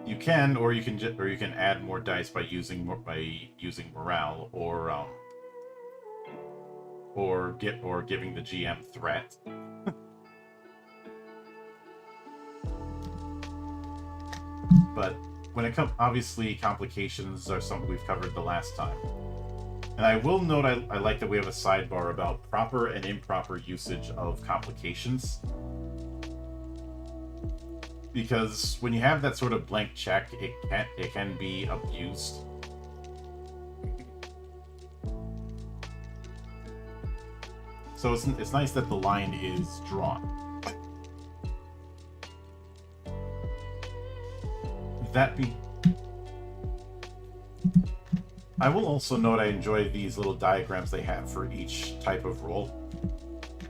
You can, or you can add more dice by using morale, or giving the GM threat. But when it comes, obviously, complications are something we've covered the last time. And I will note, I like that we have a sidebar about proper and improper usage of complications. Because when you have that sort of blank check, it can be abused. So it's nice that the line is drawn. I will also note I enjoy these little diagrams they have for each type of roll.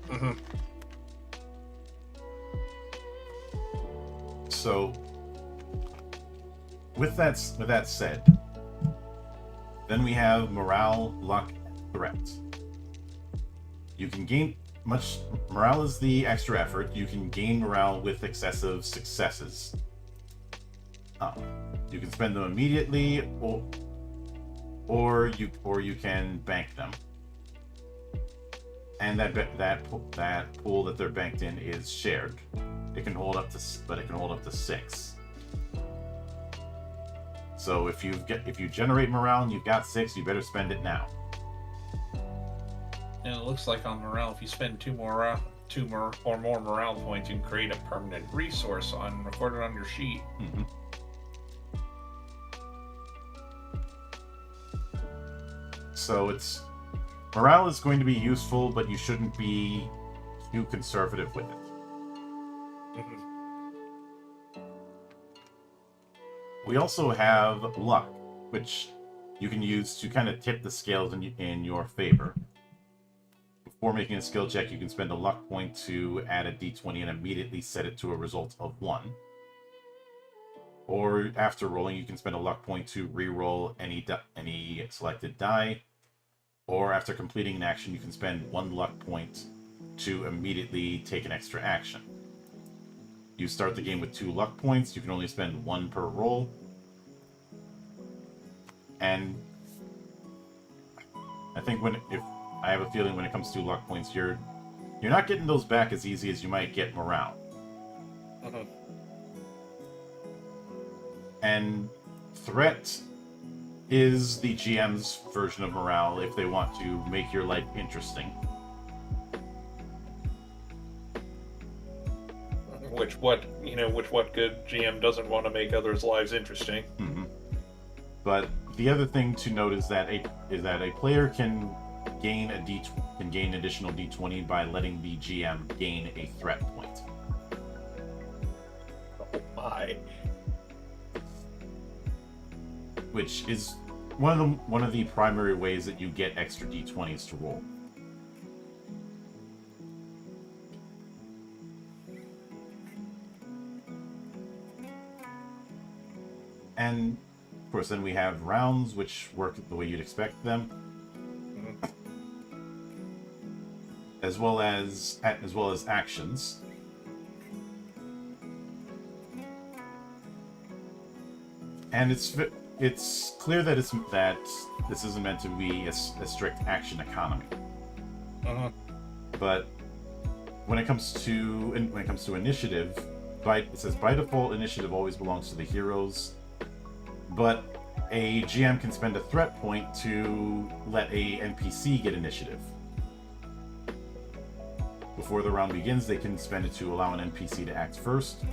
Mm-hmm. So, with that said, Then we have morale, luck, threat. You can gain morale is the extra effort. You can gain morale with excessive successes. You can spend them immediately, or you can bank them. And that pool that they're banked in is shared. It can hold up to 6. So if you generate morale and you've got 6, you better spend it now. And it looks like on morale, if you spend two more morale points, you can create a permanent resource recorded on your sheet. Mm-hmm. So morale is going to be useful, but you shouldn't be too conservative with it. Mm-hmm. We also have luck, which you can use to kind of tip the scales in your favor. Before making a skill check, you can spend a luck point to add a d20 and immediately set it to a result of 1. Or after rolling, you can spend a luck point to re-roll any selected die. Or after completing an action, you can spend 1 luck point to immediately take an extra action. You start the game with 2 luck points. You can only spend 1 per roll. And I have a feeling when it comes to luck points, you're not getting those back as easy as you might get morale. Uh-huh. And threat is the GM's version of morale if they want to make your life interesting. Which what good GM doesn't want to make others' lives interesting? Mm-hmm. But the other thing to note is that a player can gain additional d20 by letting the GM gain a threat point. Oh my! Which is one of the primary ways that you get extra d20s to roll. And of course, then we have rounds, which work the way you'd expect them, as well as actions. And it's clear that this isn't meant to be a strict action economy. Uh-huh. But when it comes to initiative, it says by default initiative always belongs to the heroes. But a GM can spend a threat point to let a NPC get initiative. Before the round begins, they can spend it to allow an NPC to act first,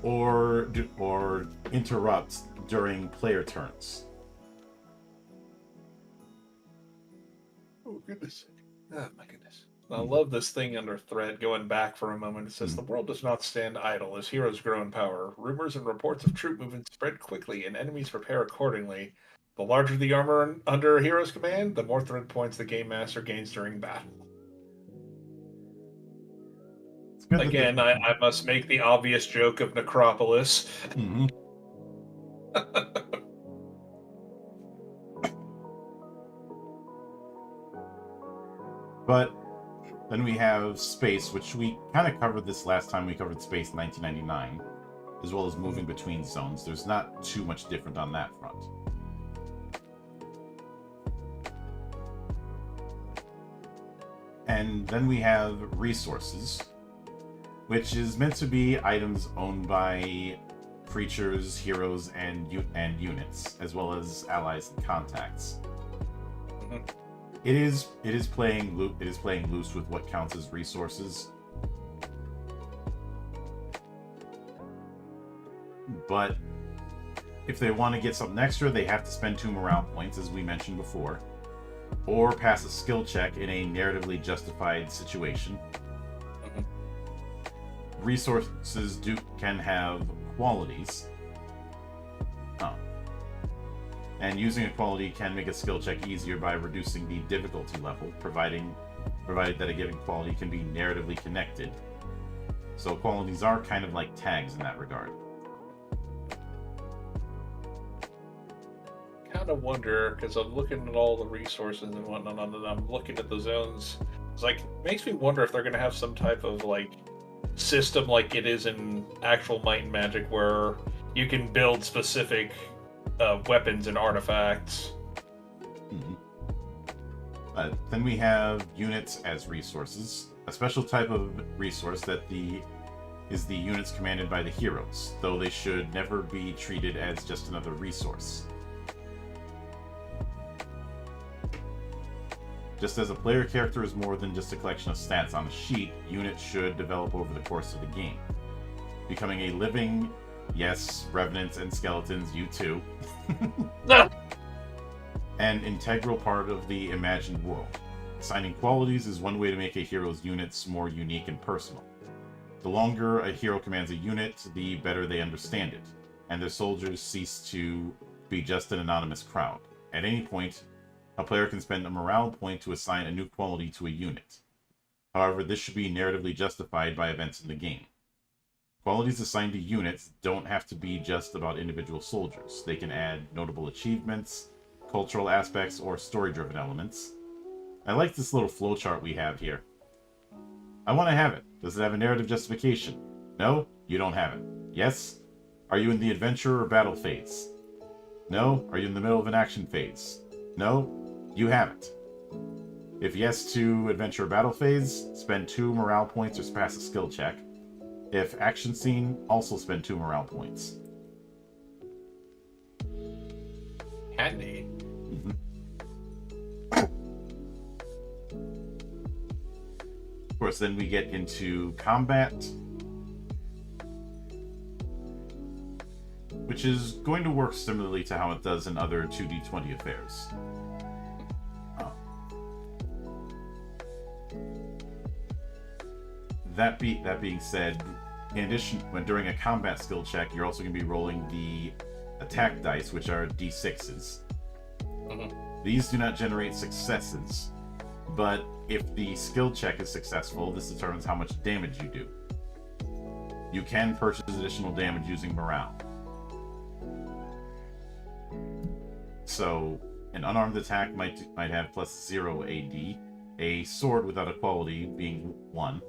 or interrupt during player turns. Oh goodness! Oh my goodness! I love this thing under threat. Going back for a moment, it says the world does not stand idle as heroes grow in power. Rumors and reports of troop movements spread quickly, and enemies prepare accordingly. The larger the armor under a hero's command, the more threat points the game master gains during battle. Again, I must make the obvious joke of Necropolis. Mm-hmm. But then we have space, which we kind of covered this last time we covered space in 1999, as well as moving between zones. There's not too much different on that front. And then we have resources, which is meant to be items owned by creatures, heroes, and units, as well as allies and contacts. Mm-hmm. It is playing loose with what counts as resources. But if they want to get something extra, they have to spend 2 morale points, as we mentioned before, or pass a skill check in a narratively justified situation. Mm-hmm. Resources can have qualities. And using a quality can make a skill check easier by reducing the difficulty level, provided that a given quality can be narratively connected. So qualities are kind of like tags in that regard. kind of wonder, because I'm looking at all the resources and whatnot, and I'm looking at the zones. It's like, makes me wonder if they're going to have some type of like system like it is in actual Might and Magic, where you can build specific weapons and artifacts. Mhm. Then we have units as resources, a special type of resource that is the units commanded by the heroes, though they should never be treated as just another resource. Just as a player character is more than just a collection of stats on a sheet, units should develop over the course of the game, becoming a living, yes, revenants and skeletons, you too, an integral part of the imagined world. Assigning qualities is one way to make a hero's units more unique and personal. The longer a hero commands a unit, the better they understand it, and their soldiers cease to be just an anonymous crowd. At any point, a player can spend a morale point to assign a new quality to a unit. However, this should be narratively justified by events in the game. Qualities assigned to units don't have to be just about individual soldiers. They can add notable achievements, cultural aspects, or story-driven elements. I like this little flowchart we have here. I want to have it. Does it have a narrative justification? No? You don't have it. Yes? Are you in the adventure or battle phase? No? Are you in the middle of an action phase? No? You have it. If yes to adventure or battle phase, spend 2 morale points or pass a skill check. If action scene, also spend 2 morale points. Handy. Mm-hmm. Of course, then we get into combat, which is going to work similarly to how it does in other 2D20 affairs. That being said, in addition, when during a combat skill check, you're also going to be rolling the attack dice, which are d6s. Mm-hmm. These do not generate successes, but if the skill check is successful, this determines how much damage you do. You can purchase additional damage using morale. So, an unarmed attack might have +0 AD, a sword without a quality being 1,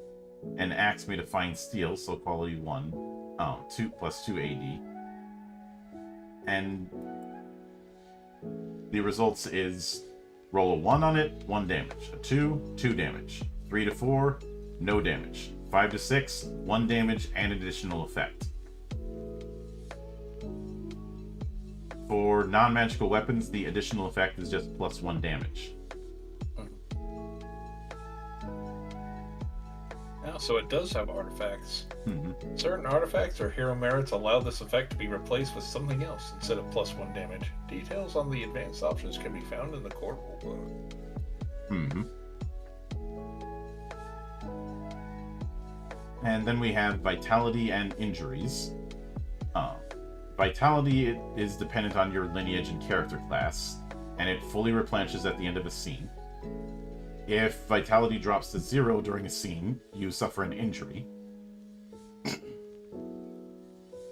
an axe made of fine steel, so quality 1, 2 +2 AD, and the results is roll a 1 on it, 1 damage, a 2, 2 damage, 3 to 4, no damage, 5 to 6, 1 damage and additional effect. For non-magical weapons, the additional effect is just +1 damage. Yeah, so it does have artifacts. Mm-hmm. Certain artifacts or hero merits allow this effect to be replaced with something else instead of +1 damage. Details on the advanced options can be found in the core rulebook. Mm-hmm. And then we have vitality and injuries. Vitality is dependent on your lineage and character class, and it fully replenishes at the end of a scene. If vitality drops to 0 during a scene, you suffer an injury.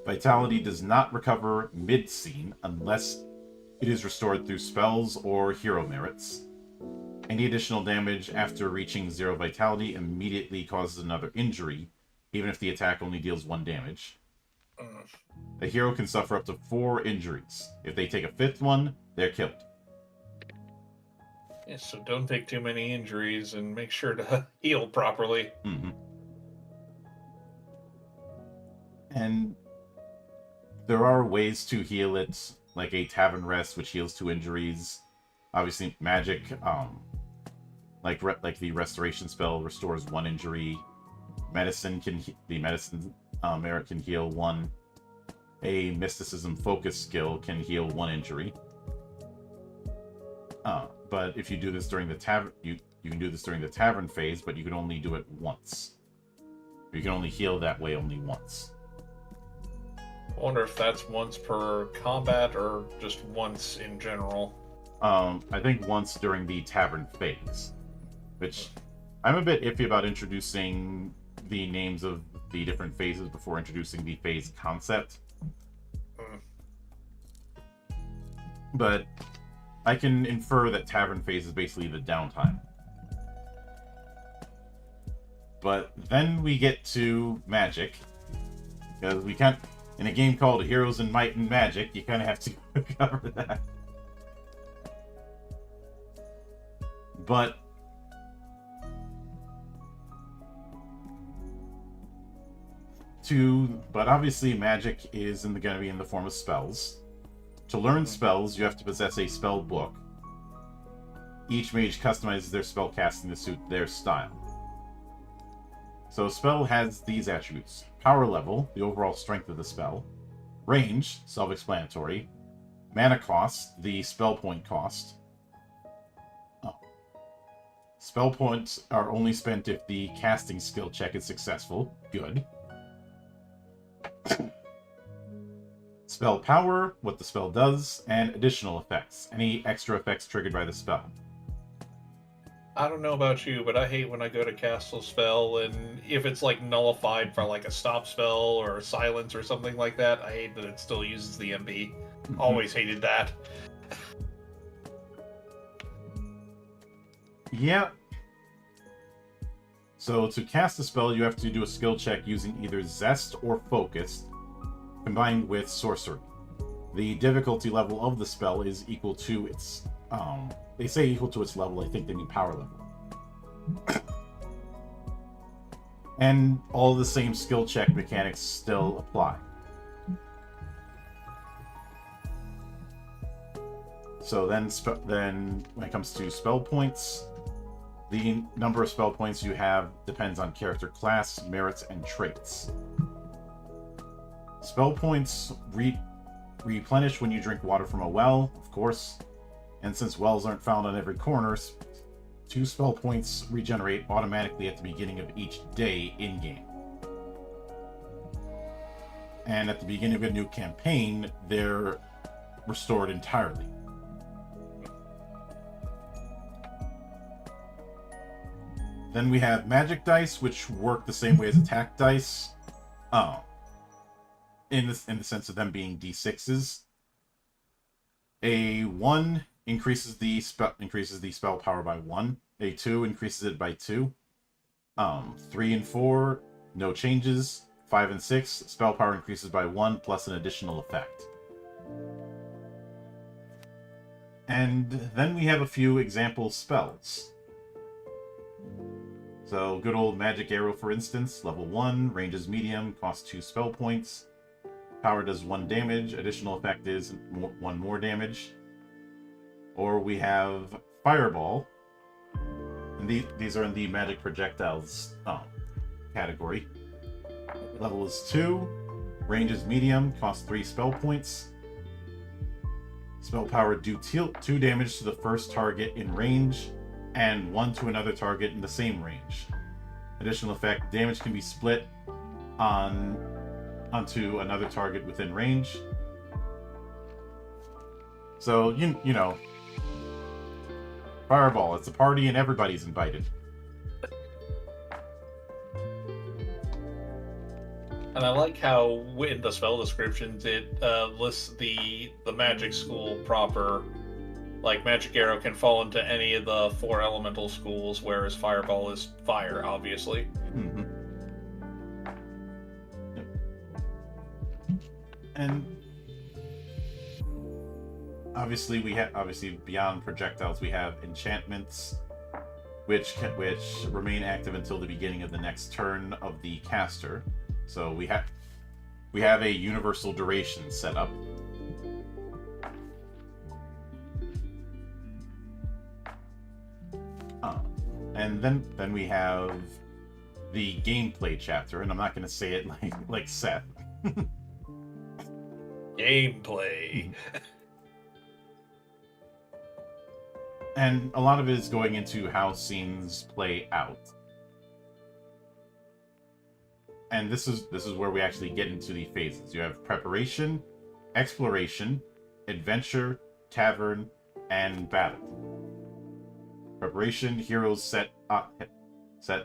Vitality does not recover mid-scene unless it is restored through spells or hero merits. Any additional damage after reaching 0 vitality immediately causes another injury, even if the attack only deals 1 damage. A hero can suffer up to 4 injuries. If they take a 5th one, they're killed. Yeah, so don't take too many injuries and make sure to heal properly. Mm-hmm. And there are ways to heal it, like a Tavern Rest, which heals 2 injuries. Obviously, magic, like the Restoration spell restores 1 injury. Medicine the medicine merit can heal 1. A Mysticism focus skill can heal 1 injury. But if you do this during the tavern, you can do this during the tavern phase, but you can only do it once. You can only heal that way only once. I wonder if that's once per combat or just once in general. I think once during the tavern phase, which I'm a bit iffy about introducing the names of the different phases before introducing the phase concept. But I can infer that tavern phase is basically the downtime. But then we get to magic, because we can't, in a game called Heroes in Might and Magic, you kind of have to cover that. But obviously magic is going to be in the form of spells. To learn spells, you have to possess a spell book. Each mage customizes their spell casting to suit their style. So a spell has these attributes: power level, the overall strength of the spell; range, self-explanatory; mana cost, the spell point cost. Spell points are only spent if the casting skill check is successful. Good. Spell power, what the spell does, and additional effects, any extra effects triggered by the spell. I don't know about you, but I hate when I go to cast a spell and if it's like nullified for like a stop spell or a silence or something like that, I hate that it still uses the MP. Always hated that. Yeah. So to cast a spell, you have to do a skill check using either Zest or Focus, combined with Sorcery. The difficulty level of the spell is equal to its... they say equal to its level, I think they mean power level. And all the same skill check mechanics still apply. So then when it comes to spell points, the number of spell points you have depends on character class, merits, and traits. Spell points replenish when you drink water from a well, of course. And since wells aren't found on every corner, 2 spell points regenerate automatically at the beginning of each day in-game. And at the beginning of a new campaign, they're restored entirely. Then we have magic dice, which work the same way as attack dice. In the sense of them being d6s. A 1 increases the spell power by 1. A 2 increases it by 2. 3 and 4, no changes. 5 and 6, spell power increases by 1 plus an additional effect. And then we have a few example spells. So good old Magic Arrow, for instance, level 1, range is medium, costs 2 spell points. Power does 1 damage, additional effect is 1 more damage. Or we have Fireball. And these are in the magic projectiles category. Level is 2, range is medium, costs 3 spell points. Spell power do 2 damage to the first target in range, and 1 to another target in the same range. Additional effect, damage can be split onto another target within range. So, you know, Fireball, it's a party and everybody's invited. And I like how in the spell descriptions it lists the magic school proper. Like Magic Arrow can fall into any of the 4 elemental schools, whereas Fireball is fire, obviously. Mm-hmm. Yep. And obviously beyond projectiles we have enchantments, which remain active until the beginning of the next turn of the caster. So we have a universal duration set up. And then we have the gameplay chapter, and I'm not going to say it like Seth. Gameplay. And a lot of it is going into how scenes play out. And this is where we actually get into the phases. You have preparation, exploration, adventure, tavern, and battle. Preparation, heroes set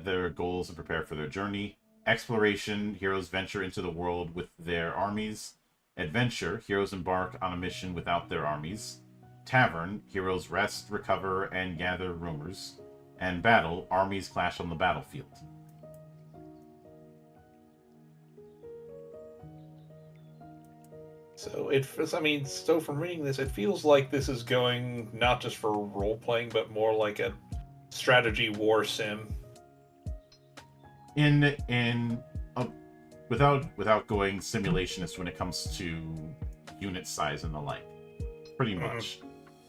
their goals and prepare for their journey. Exploration, heroes venture into the world with their armies. Adventure, heroes embark on a mission without their armies. Tavern, heroes rest, recover, and gather rumors. And Battle, armies clash on the battlefield. So so from reading this, it feels like this is going not just for role playing, but more like a strategy war sim. Without going simulationist when it comes to unit size and the like, pretty much,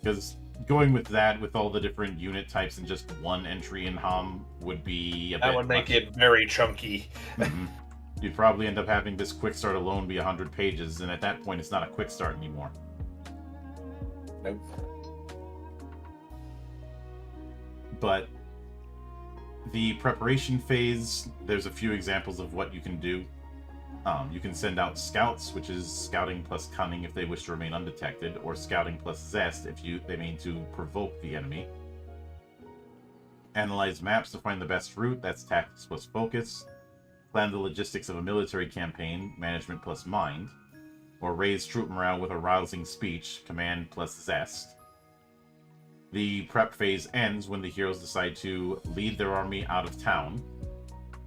because going with that with all the different unit types and just one entry in HOM would be a bit That would make much. it very chunky. You'd probably end up having this quick start alone be 100 pages, and at that point it's not a quick start anymore. Nope. But the preparation phase, there's a few examples of what you can do. You can send out scouts, which is scouting plus cunning if they wish to remain undetected, or scouting plus zest if they mean to provoke the enemy. Analyze maps to find the best route, that's tactics plus focus. Plan the logistics of a military campaign, management plus mind. Or raise troop morale with a rousing speech, command plus zest. The prep phase ends when the heroes decide to lead their army out of town,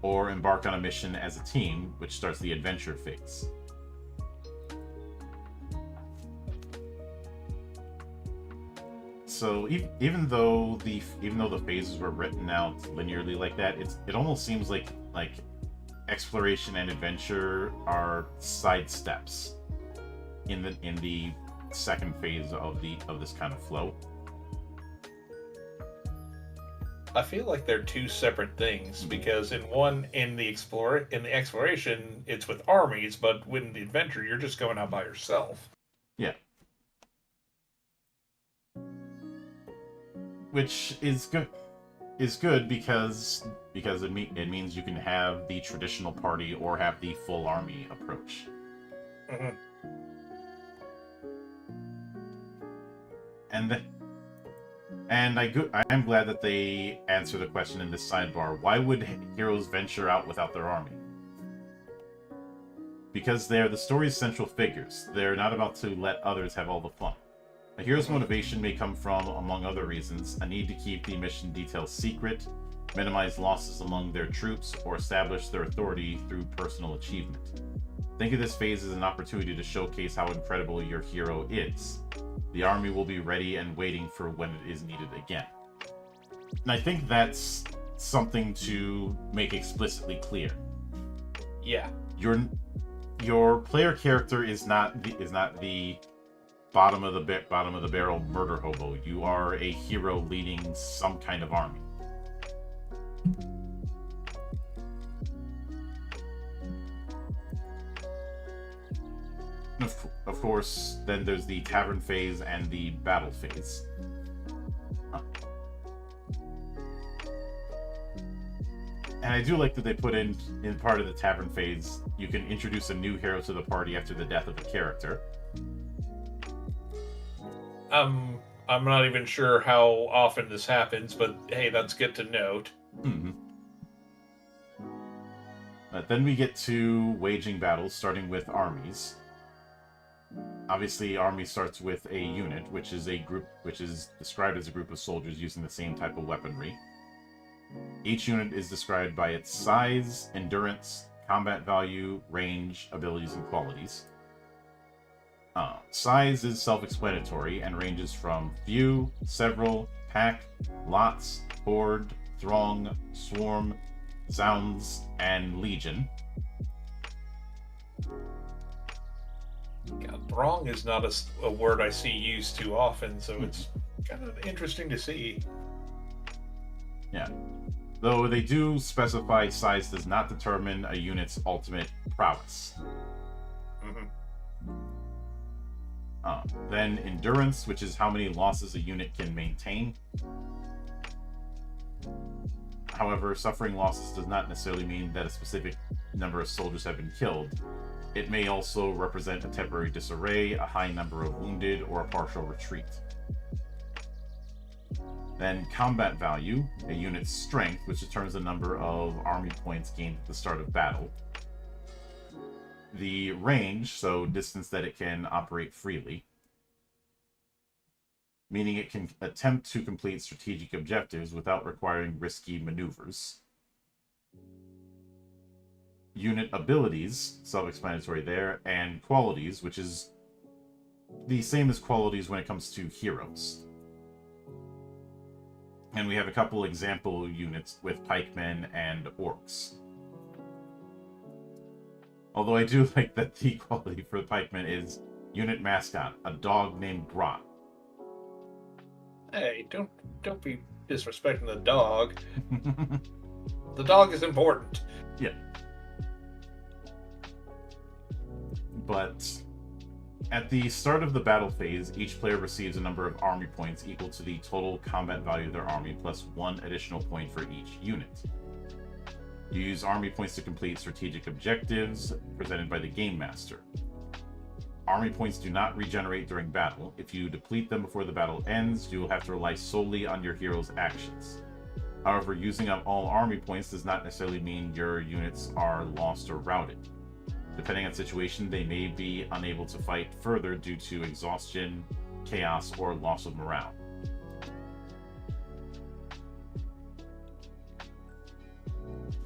or embark on a mission as a team, which starts the adventure phase. So even though the phases were written out linearly like that, it almost seems like exploration and adventure are side steps in the second phase of this kind of flow. I feel like they're two separate things because in the exploration it's with armies, but with the adventure you're just going out by yourself. Yeah. Which is good because it means you can have the traditional party or have the full army approach. Mm-hmm. And I am glad that they answer the question in this sidebar. Why would heroes venture out without their army? Because they're the story's central figures. They're not about to let others have all the fun. A hero's motivation may come from, among other reasons, a need to keep the mission details secret, minimize losses among their troops, or establish their authority through personal achievement. Think of this phase as an opportunity to showcase how incredible your hero is. The army will be ready and waiting for when it is needed again. And I think that's something to make explicitly clear. Yeah. Your player character is not the bottom of the barrel murder hobo. You are a hero leading some kind of army. Of course, then there's the tavern phase and the battle phase. And I do like that they put in part of the tavern phase, you can introduce a new hero to the party after the death of a character. I'm not even sure how often this happens, but hey, that's good to note. Mm-hmm. Then we get to waging battles, starting with armies. Obviously, army starts with a unit, which is described as a group of soldiers using the same type of weaponry. Each unit is described by its size, endurance, combat value, range, abilities, and qualities. Size is self-explanatory and ranges from few, several, pack, lots, horde, throng, swarm, zounds, and legion. Yeah, throng is not a word I see used too often, so it's kind of interesting to see. Yeah. Though they do specify size does not determine a unit's ultimate prowess. Mm-hmm. Then endurance, which is how many losses a unit can maintain. However, suffering losses does not necessarily mean that a specific number of soldiers have been killed. It may also represent a temporary disarray, a high number of wounded, or a partial retreat. Then combat value, a unit's strength, which determines the number of army points gained at the start of battle. The range, so distance that it can operate freely. meaning it can attempt to complete strategic objectives without requiring risky maneuvers. Unit abilities, self-explanatory there, and qualities, which is the same as qualities when it comes to heroes. And we have a couple example units with pikemen and orcs. Although I do like that the quality for the pikemen is unit mascot, a dog named Grot. Hey, don't be disrespecting the dog. The dog is important. Yeah. But at the start of the battle phase, each player receives a number of army points equal to the total combat value of their army, plus 1 additional point for each unit. You use army points to complete strategic objectives presented by the Game Master. Army points do not regenerate during battle. If you deplete them before the battle ends, you will have to rely solely on your hero's actions. However, using up all army points does not necessarily mean your units are lost or routed. Depending on the situation, they may be unable to fight further due to exhaustion, chaos, or loss of morale.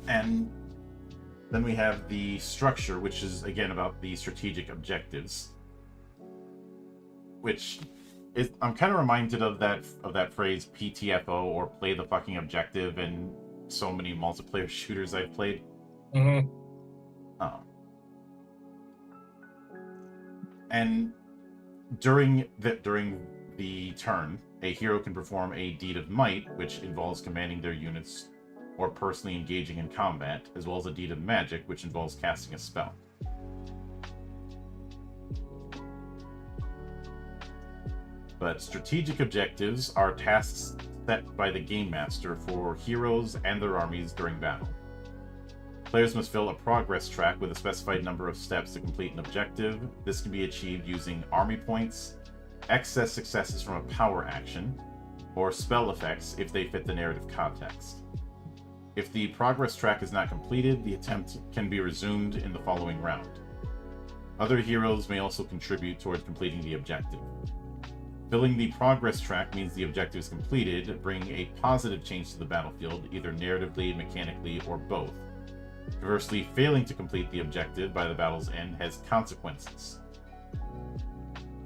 And then we have the structure, which is again about the strategic objectives, which is, I'm kind of reminded of that phrase PTFO, or play the fucking objective, in so many multiplayer shooters I've played. Mm-hmm. And during the turn, a hero can perform a deed of might, which involves commanding their units or personally engaging in combat, as well as a deed of magic, which involves casting a spell. But strategic objectives are tasks set by the Game Master for heroes and their armies during battle. Players must fill a progress track with a specified number of steps to complete an objective. This can be achieved using army points, excess successes from a power action, or spell effects if they fit the narrative context. If the progress track is not completed, the attempt can be resumed in the following round. Other heroes may also contribute towards completing the objective. Filling the progress track means the objective is completed, bringing a positive change to the battlefield, either narratively, mechanically, or both. Conversely, failing to complete the objective by the battle's end has consequences.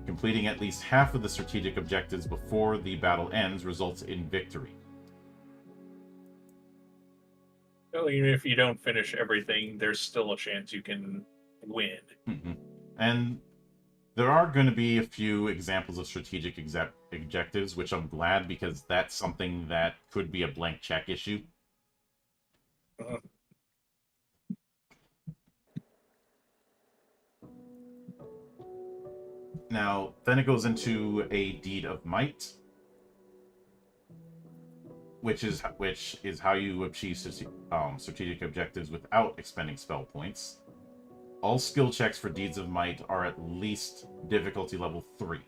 Completing at least half of the strategic objectives before the battle ends results in victory. Well, even if you don't finish everything, there's still a chance you can win. Mm-hmm. And there are going to be a few examples of strategic objectives, which I'm glad, because that's something that could be a blank check issue. Uh-huh. Now, then it goes into a deed of might, which is how you achieve strategic objectives without expending spell points. All skill checks for deeds of might are at least difficulty level 3.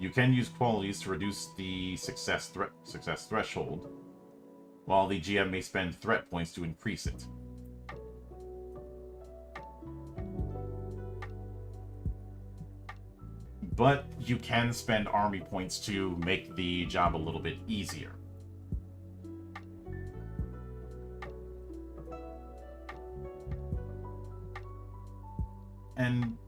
You can use qualities to reduce the success threshold, while the GM may spend threat points to increase it. But you can spend army points to make the job a little bit easier. And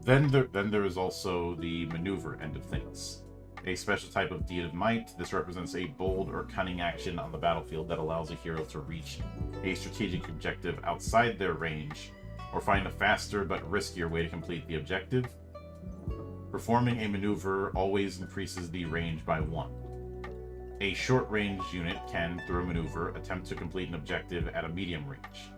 then there is also the maneuver end of things. A special type of deed of might. This represents a bold or cunning action on the battlefield that allows a hero to reach a strategic objective outside their range, or find a faster but riskier way to complete the objective. Performing a maneuver always increases the range by 1. A short-range unit can, through a maneuver, attempt to complete an objective at a medium range,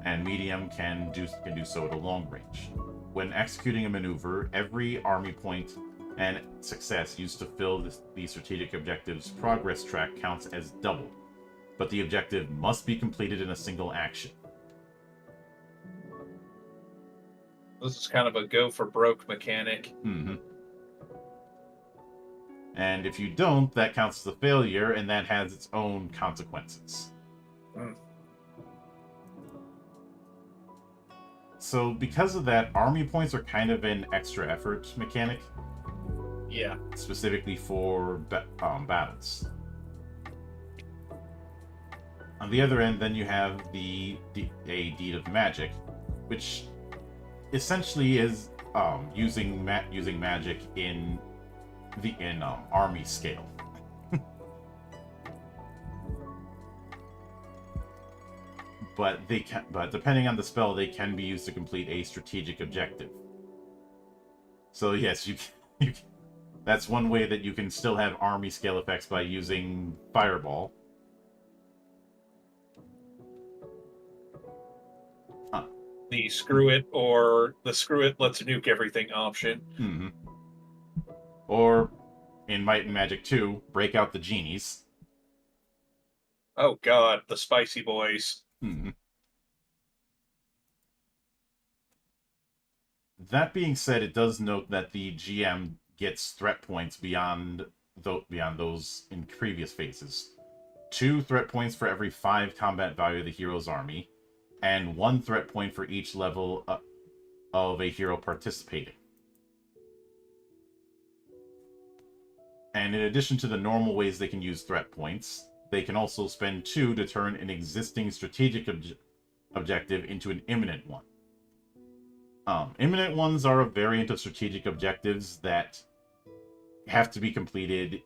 and medium can do so at a long range. When executing a maneuver, every army point and success used to fill the strategic objective's progress track counts as doubled, but the objective must be completed in a single action. This is kind of a go-for-broke mechanic. Mm-hmm. And if you don't, that counts as a failure, and that has its own consequences. Mm. So because of that, army points are kind of an extra effort mechanic. Yeah. specifically for battles. On the other end, then you have a Deed of Magic, which essentially is using magic in army scale. But depending on the spell, they can be used to complete a strategic objective. So yes, that's one way that you can still have army scale effects by using Fireball. The screw it lets nuke everything option. Mm-hmm. Or in Might and Magic 2, break out the genies. Oh god, the spicy boys. Mm-hmm. That being said, it does note that the GM gets threat points beyond those in previous phases. 2 threat points for every 5 combat value of the hero's army, and 1 threat point for each level of a hero participating. And in addition to the normal ways they can use threat points, they can also spend 2 to turn an existing strategic objective into an imminent one. Imminent ones are a variant of strategic objectives that have to be completed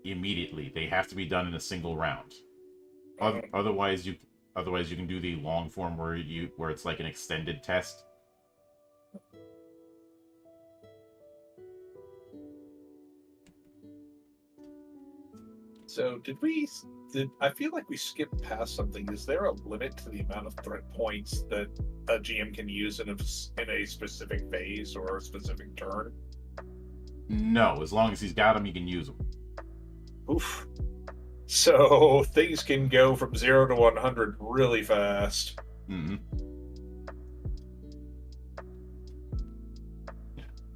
immediately. They have to be done in a single round. Otherwise, you can do the long form where it's like an extended test. So I feel like we skipped past something. Is there a limit to the amount of threat points that a GM can use in a specific phase or a specific turn? No, as long as he's got them, he can use them. Oof. So things can go from 0 to 100 really fast. Mm-hmm.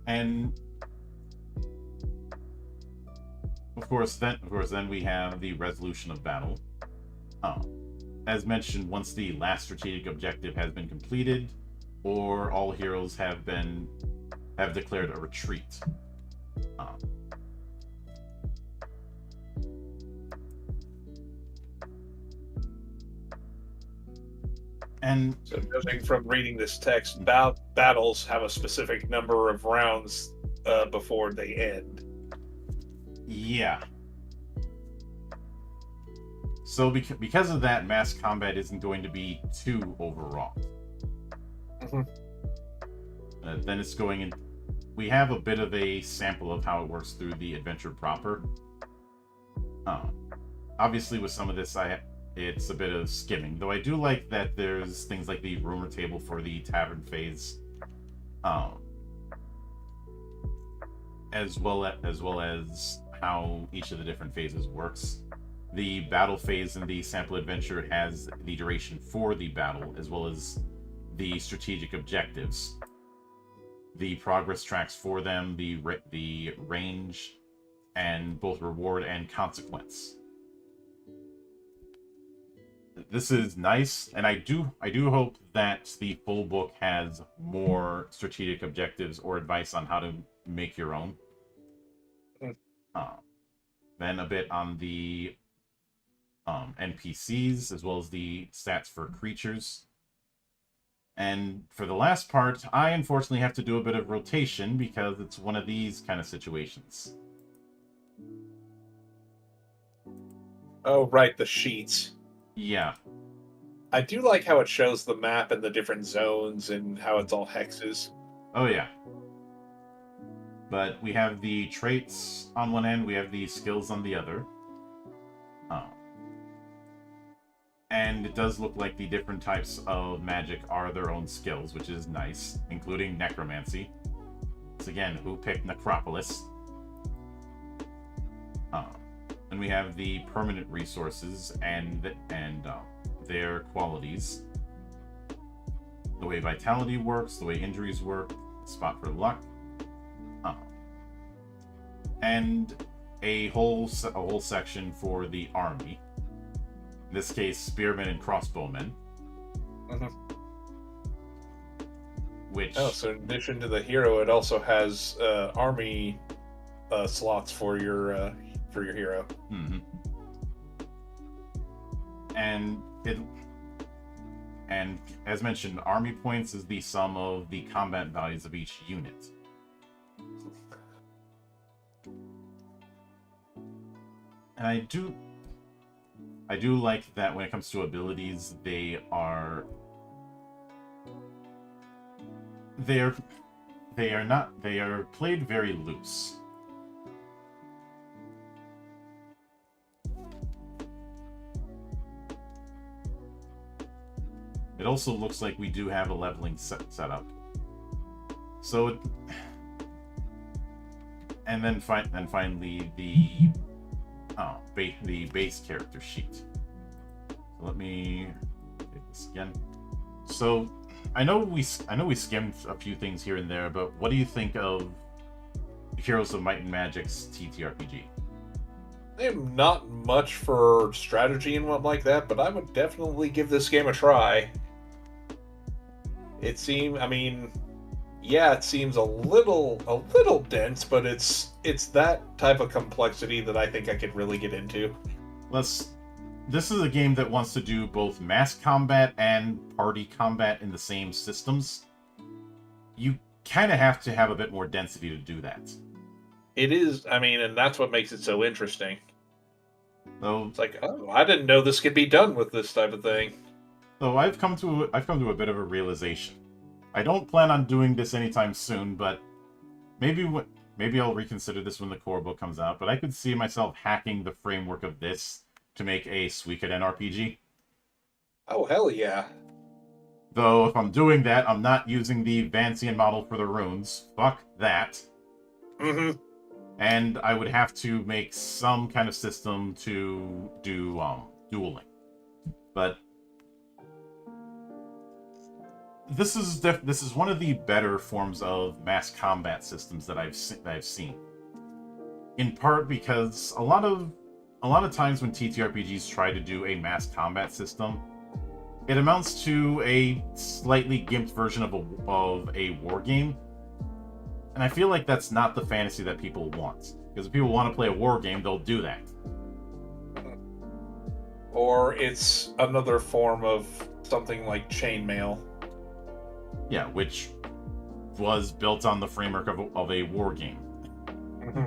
And Of course, then we have the resolution of battle. As mentioned, once the last strategic objective has been completed, or all heroes have declared a retreat. And so, judging from reading this text, battles have a specific number of rounds before they end. Yeah. So because of that, mass combat isn't going to be too overwrought. Mm-hmm. Then it's going in. We have a bit of a sample of how it works through the adventure proper. Obviously, with some of this, it's a bit of skimming. Though I do like that there's things like the rumor table for the tavern phase, as well as how each of the different phases works. The battle phase in the sample adventure has the duration for the battle, as well as the strategic objectives, the progress tracks for them, the range, and both reward and consequence. This is nice, and I do hope that the full book has more strategic objectives or advice on how to make your own. Then a bit on the NPCs, as well as the stats for creatures. And for the last part, I unfortunately have to do a bit of rotation because it's one of these kind of situations. Oh, right, the sheets. Yeah. I do like how it shows the map and the different zones and how it's all hexes. Oh, yeah. But we have the traits on one end, we have the skills on the other. And it does look like the different types of magic are their own skills, which is nice, including necromancy. So again, who picked Necropolis? And we have the permanent resources and their qualities. The way vitality works, the way injuries work, spot for luck. And a whole section for the army. In this case, spearmen and crossbowmen. Mm-hmm. Which... Oh, so in addition to the hero, it also has army slots for your hero. Mm-hmm. And as mentioned, army points is the sum of the combat values of each unit. And I do like that when it comes to abilities, they are played very loose. It also looks like we do have a leveling set up. So, and then finally the base character sheet. So let me take this again. So, I know we skimmed a few things here and there, but what do you think of Heroes of Might and Magic's TTRPG? I am not much for strategy and what like that, but I would definitely give this game a try. It seems a little dense, but it's that type of complexity that I think I could really get into. This is a game that wants to do both mass combat and party combat in the same systems. You kind of have to have a bit more density to do that. It is, and that's what makes it so interesting. So it's like, oh, I didn't know this could be done with this type of thing. So I've come to a bit of a realization. I don't plan on doing this anytime soon, but maybe I'll reconsider this when the core book comes out. But I could see myself hacking the framework of this to make a Suikoden RPG. Oh, hell yeah. Though, if I'm doing that, I'm not using the Vancian model for the runes. Fuck that. Mm-hmm. And I would have to make some kind of system to do dueling. But this is one of the better forms of mass combat systems that I've seen. In part because a lot of times when TTRPGs try to do a mass combat system, it amounts to a slightly gimped version of a war game. And I feel like that's not the fantasy that people want. Because if people want to play a war game, they'll do that. Or it's another form of something like chainmail. Yeah, which was built on the framework of a war game. Mm-hmm.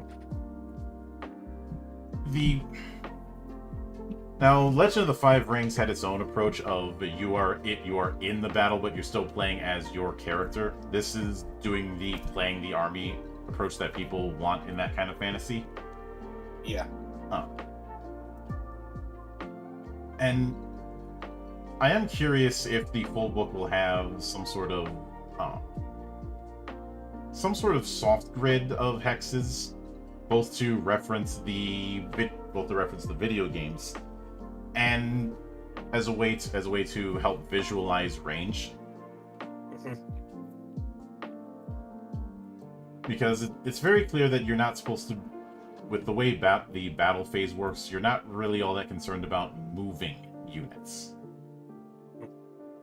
Now, Legend of the Five Rings had its own approach of you are in the battle, but you're still playing as your character. This is doing the playing the army approach that people want in that kind of fantasy. Yeah. And I am curious if the full book will have some sort of soft grid of hexes, both to reference the video games, and as a way to help visualize range. Mm-hmm. Because it's very clear that you're not supposed to, with the way the battle phase works, you're not really all that concerned about moving units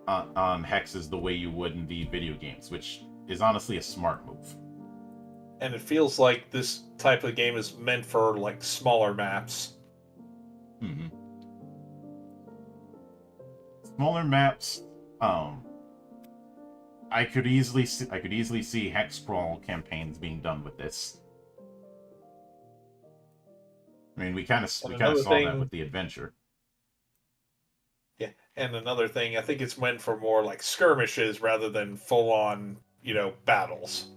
on hexes the way you would in the video games, which is honestly a smart move. And it feels like this type of game is meant for like smaller maps. Mm-hmm. Smaller maps. I could easily see hex crawl campaigns being done with this. I mean, we kind of saw that with the adventure. Yeah, and another thing, I think it's meant for more like skirmishes rather than full-on, battles.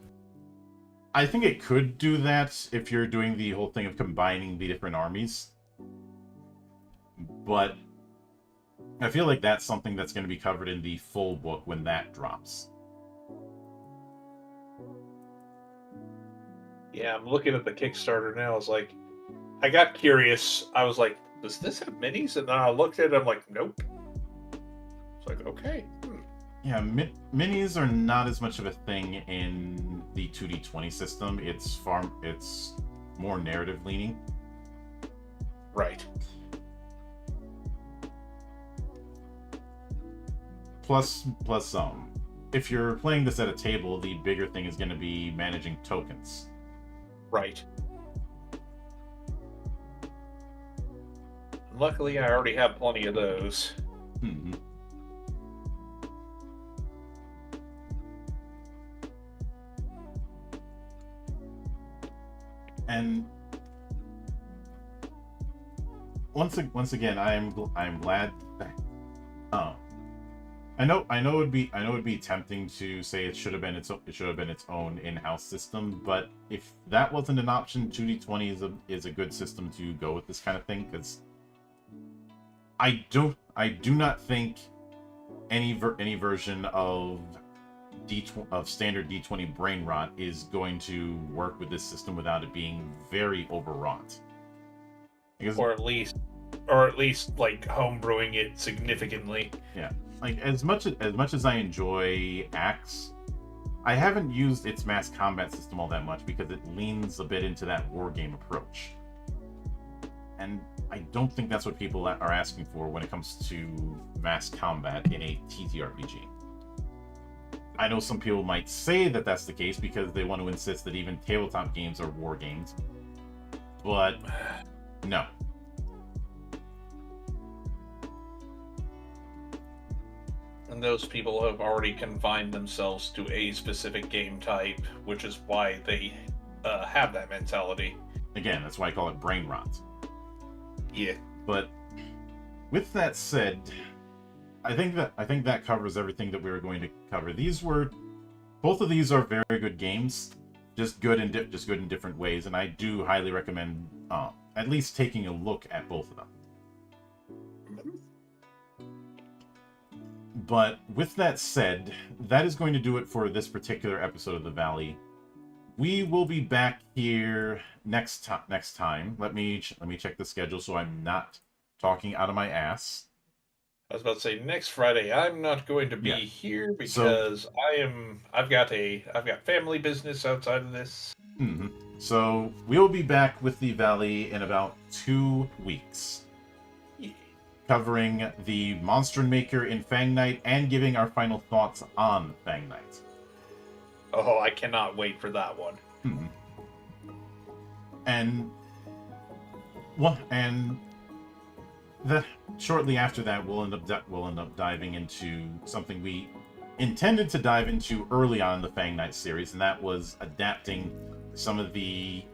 I think it could do that if you're doing the whole thing of combining the different armies. But I feel like that's something that's going to be covered in the full book when that drops. Yeah, I'm looking at the Kickstarter now. I got curious. I was like, does this have minis? And then I looked at it, I'm like, nope. It's like, okay. Yeah, minis are not as much of a thing in the 2D20 system. It's more narrative leaning. Right. Plus, if you're playing this at a table, the bigger thing is going to be managing tokens. Right. Luckily, I already have plenty of those. Mm-hmm. And once again, I'm glad. Oh, I know it'd be tempting to say it should have been its own in-house system, but if that wasn't an option, 2D20 is a good system to go with this kind of thing, because I do not think any version of standard D20 brain rot is going to work with this system without it being very overwrought. Or at least like homebrewing it significantly. Yeah, like as much as I enjoy Axe, I haven't used its mass combat system all that much because it leans a bit into that wargame approach, and I don't think that's what people are asking for when it comes to mass combat in a TTRPG. I know some people might say that that's the case because they want to insist that even tabletop games are war games, but no. And those people have already confined themselves to a specific game type, which is why they have that mentality. Again, that's why I call it brain rot. Yeah. But with that said, I think that covers everything that we were going to cover. Both of these are very good games, just good in different ways, and I do highly recommend at least taking a look at both of them. But with that said, that is going to do it for this particular episode of The Valley. We will be back here next time. Let me check the schedule so I'm not talking out of my ass. I was about to say next Friday I'm not going to be here because I've got family business outside of this. Mm-hmm. So we'll be back with The Valley in about 2 weeks. Covering the Monster Maker in Fang Night and giving our final thoughts on Fang Night. Oh, I cannot wait for that one. Mm-hmm. And shortly after that, we'll end up diving into something we intended to dive into early on in the Fang Night series, and that was adapting some of the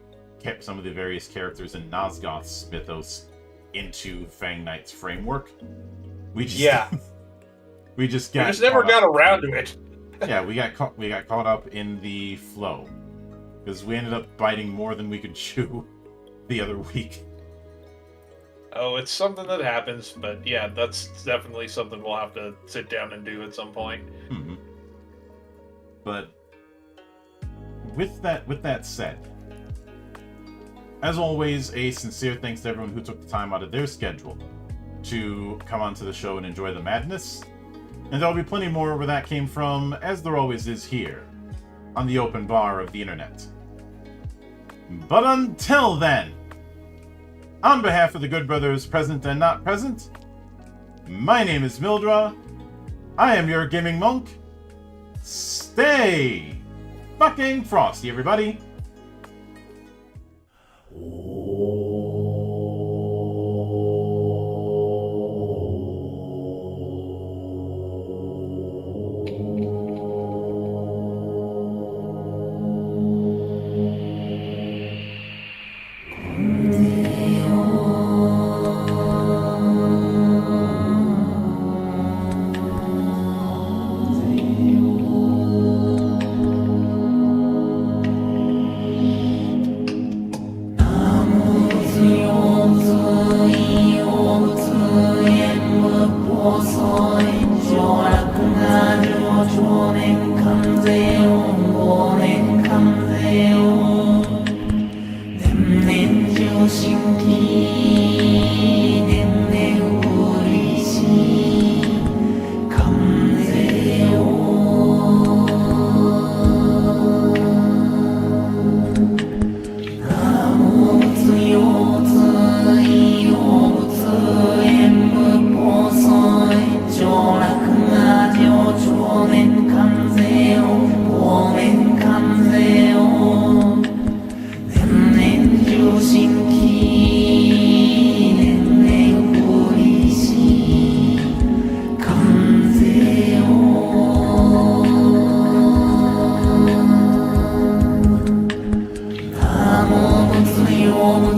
various characters in Nosgoth's mythos into Fang Knight's framework. We just never got around to it. Yeah, we got caught up in the flow because we ended up biting more than we could chew the other week. Oh, it's something that happens, but yeah, that's definitely something we'll have to sit down and do at some point. Mm-hmm. But with that said, as always, a sincere thanks to everyone who took the time out of their schedule to come onto the show and enjoy the madness. And there'll be plenty more where that came from, as there always is here, on the open bar of the internet. But until then, on behalf of the good brothers present and not present, my name is Mildra. I am your gaming monk. Stay fucking frosty, everybody. 無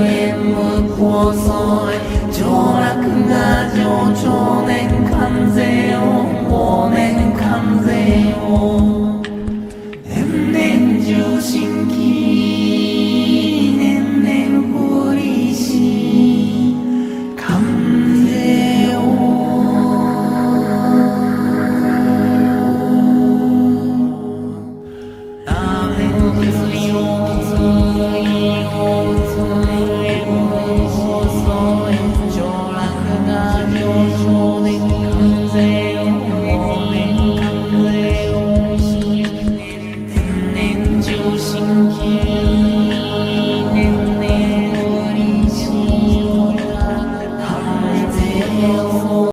縁無構想上洛が上長年関税を往年関税を延々重心期